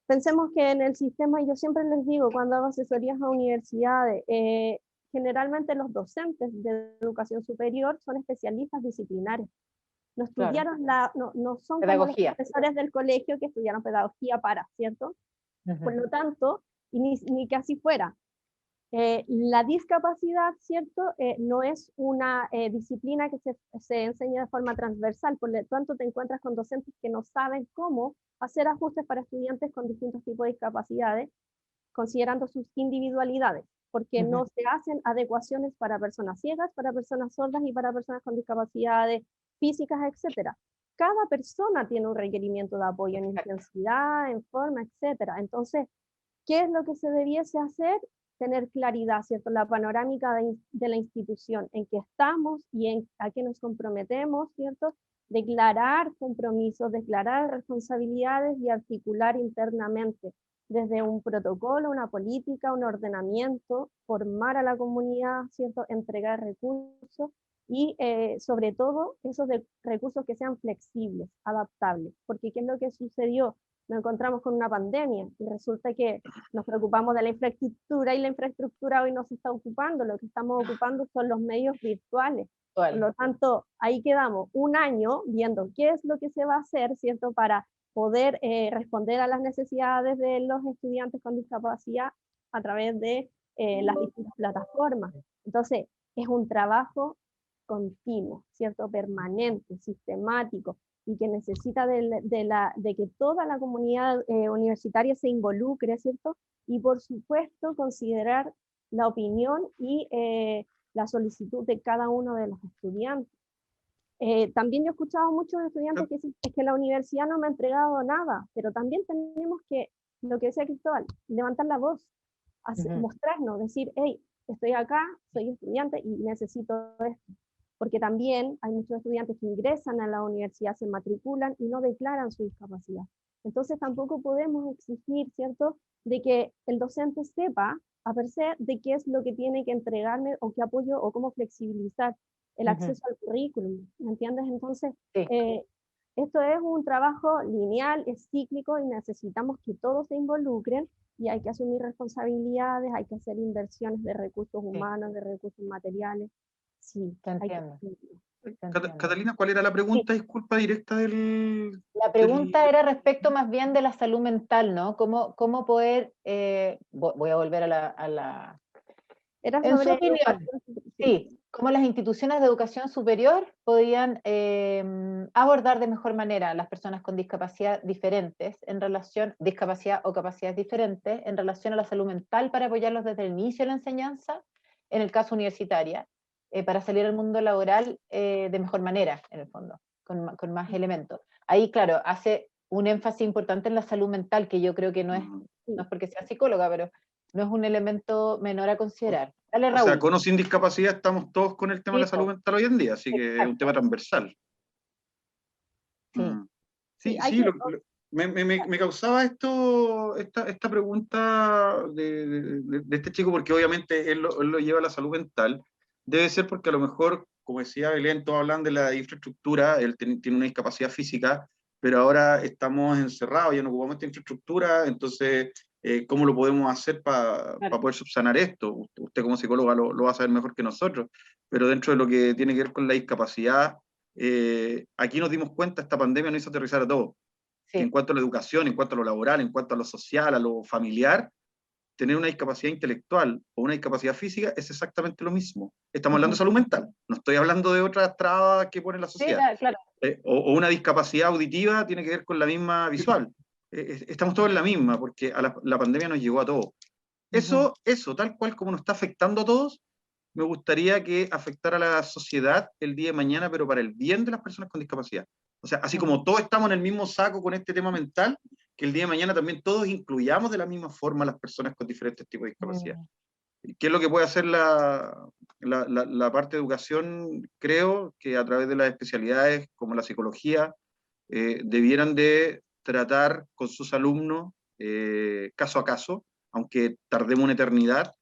Speaker 4: Pensemos que en el sistema, y yo siempre les digo cuando hago asesorías a universidades, generalmente los docentes de educación superior son especialistas disciplinares. No estudiaron no son como los profesores del colegio que estudiaron pedagogía ¿cierto? Por lo tanto, y ni que así fuera. La discapacidad, ¿cierto? No es una disciplina que se enseña de forma transversal, por lo tanto te encuentras con docentes que no saben cómo hacer ajustes para estudiantes con distintos tipos de discapacidades, considerando sus individualidades, porque no se hacen adecuaciones para personas ciegas, para personas sordas y para personas con discapacidades físicas, etc. Cada persona tiene un requerimiento de apoyo en intensidad, en forma, etc. Entonces, ¿qué es lo que se debiese hacer? Tener claridad, ¿cierto? La panorámica de la institución, en que estamos y a qué nos comprometemos, ¿cierto? Declarar compromisos, declarar responsabilidades y articular internamente desde un protocolo, una política, un ordenamiento, formar a la comunidad, ¿cierto? Entregar recursos y sobre todo esos recursos que sean flexibles, adaptables, porque ¿qué es lo que sucedió? Nos encontramos con una pandemia y resulta que nos preocupamos de la infraestructura y la infraestructura hoy no se está ocupando, lo que estamos ocupando son los medios virtuales. Por lo tanto, ahí quedamos un año viendo qué es lo que se va a hacer, ¿cierto?, para poder responder a las necesidades de los estudiantes con discapacidad a través de las distintas plataformas. Entonces, es un trabajo continuo, ¿cierto?, permanente, sistemático, y que necesita de que toda la comunidad universitaria se involucre, ¿cierto? Y por supuesto considerar la opinión y la solicitud de cada uno de los estudiantes. También yo he escuchado a muchos estudiantes que dicen, es que la universidad no me ha entregado nada, pero también tenemos que, lo que decía Cristóbal, levantar la voz. mostrarnos, decir, hey, estoy acá, soy estudiante y necesito esto. Porque también hay muchos estudiantes que ingresan a la universidad, se matriculan y no declaran su discapacidad. Entonces tampoco podemos exigir, ¿cierto?, de que el docente sepa a per se de qué es lo que tiene que entregarme o qué apoyo o cómo flexibilizar el acceso al currículum, ¿me entiendes? Entonces,
Speaker 1: Sí.
Speaker 4: Esto es un trabajo lineal, es cíclico y necesitamos que todos se involucren y hay que asumir responsabilidades, hay que hacer inversiones de recursos humanos, de recursos materiales. Sí,
Speaker 1: Te
Speaker 4: hay que
Speaker 1: entiendo.
Speaker 5: Catalina, ¿cuál era la pregunta?
Speaker 1: Sí.
Speaker 5: Disculpa, directa
Speaker 1: La pregunta era respecto más bien de la salud mental, ¿no? ¿Cómo poder, voy a volver a la...
Speaker 4: Era
Speaker 1: En su
Speaker 4: sobre
Speaker 1: opinión, sí, cómo las instituciones de educación superior podían abordar de mejor manera a las personas con discapacidad diferentes en relación, discapacidad o capacidades diferentes en relación a la salud mental para apoyarlos desde el inicio de la enseñanza, en el caso universitaria, para salir al mundo laboral de mejor manera, en el fondo, con más elementos. Ahí, claro, hace un énfasis importante en la salud mental, que yo creo que no es porque sea psicóloga, pero no es un elemento menor a considerar. Dale, Raúl.
Speaker 5: O sea, con o sin discapacidad estamos todos con el tema de la salud mental hoy en día, así que es un tema transversal.
Speaker 1: Sí,
Speaker 5: Me causaba esta pregunta de este chico, porque obviamente él lo lleva a la salud mental. Debe ser porque a lo mejor, como decía Belén, todos hablan de la infraestructura, él tiene una discapacidad física, pero ahora estamos encerrados, ya no ocupamos esta infraestructura, entonces, ¿cómo lo podemos hacer para poder subsanar esto? Usted como psicóloga lo va a saber mejor que nosotros, pero dentro de lo que tiene que ver con la discapacidad, aquí nos dimos cuenta, esta pandemia nos hizo aterrizar a todo. Sí. En cuanto a la educación, en cuanto a lo laboral, en cuanto a lo social, a lo familiar, tener una discapacidad intelectual o una discapacidad física es exactamente lo mismo. Estamos hablando de salud mental, no estoy hablando de otras trabas que pone la sociedad.
Speaker 1: Sí, claro.
Speaker 5: O una discapacidad auditiva tiene que ver con la misma visual. Estamos todos en la misma, porque la pandemia nos llegó a todos. Eso, tal cual como nos está afectando a todos, me gustaría que afectara a la sociedad el día de mañana, pero para el bien de las personas con discapacidad. O sea, así como todos estamos en el mismo saco con este tema mental, que el día de mañana también todos incluyamos de la misma forma a las personas con diferentes tipos de discapacidad. ¿Qué es lo que puede hacer la parte de educación? Creo que a través de las especialidades como la psicología, debieran de tratar con sus alumnos caso a caso, aunque tardemos una eternidad,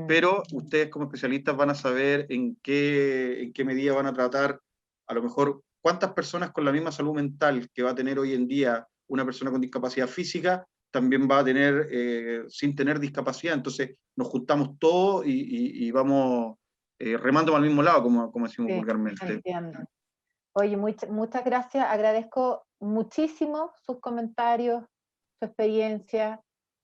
Speaker 5: pero ustedes como especialistas van a saber en qué medida van a tratar, a lo mejor, cuántas personas con la misma salud mental que va a tener hoy en día una persona con discapacidad física, también va a tener sin tener discapacidad. Entonces nos juntamos todos y vamos remando al mismo lado, como decimos vulgarmente.
Speaker 1: Entiendo. Oye, muchas gracias, agradezco muchísimo sus comentarios, su experiencia,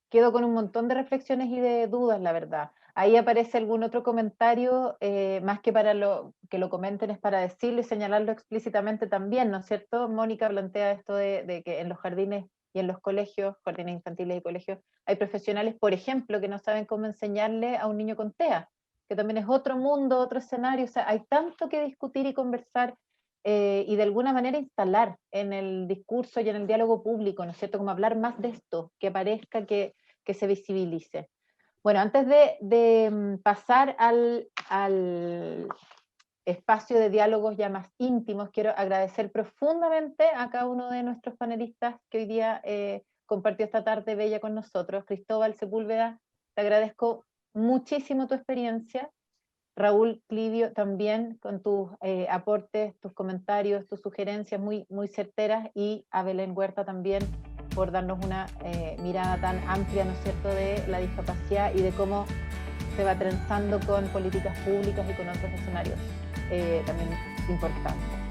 Speaker 1: quedo con un montón de reflexiones y de dudas, la verdad. Ahí aparece algún otro comentario, más que para que lo comenten, es para decirlo y señalarlo explícitamente también, ¿no es cierto? Mónica plantea esto de que en los jardines y en los colegios, jardines infantiles y colegios, hay profesionales, por ejemplo, que no saben cómo enseñarle a un niño con TEA, que también es otro mundo, otro escenario, o sea, hay tanto que discutir y conversar y de alguna manera instalar en el discurso y en el diálogo público, ¿no es cierto? Como hablar más de esto, que aparezca, que se visibilice. Bueno, antes de pasar al espacio de diálogos ya más íntimos, quiero agradecer profundamente a cada uno de nuestros panelistas que hoy día compartió esta tarde bella con nosotros. Cristóbal Sepúlveda, te agradezco muchísimo tu experiencia. Raúl Clivio también con tus aportes, tus comentarios, tus sugerencias muy, muy certeras, y a Belén Huerta también por darnos una mirada tan amplia, ¿no es cierto?, de la discapacidad y de cómo se va trenzando con políticas públicas y con otros escenarios también importantes.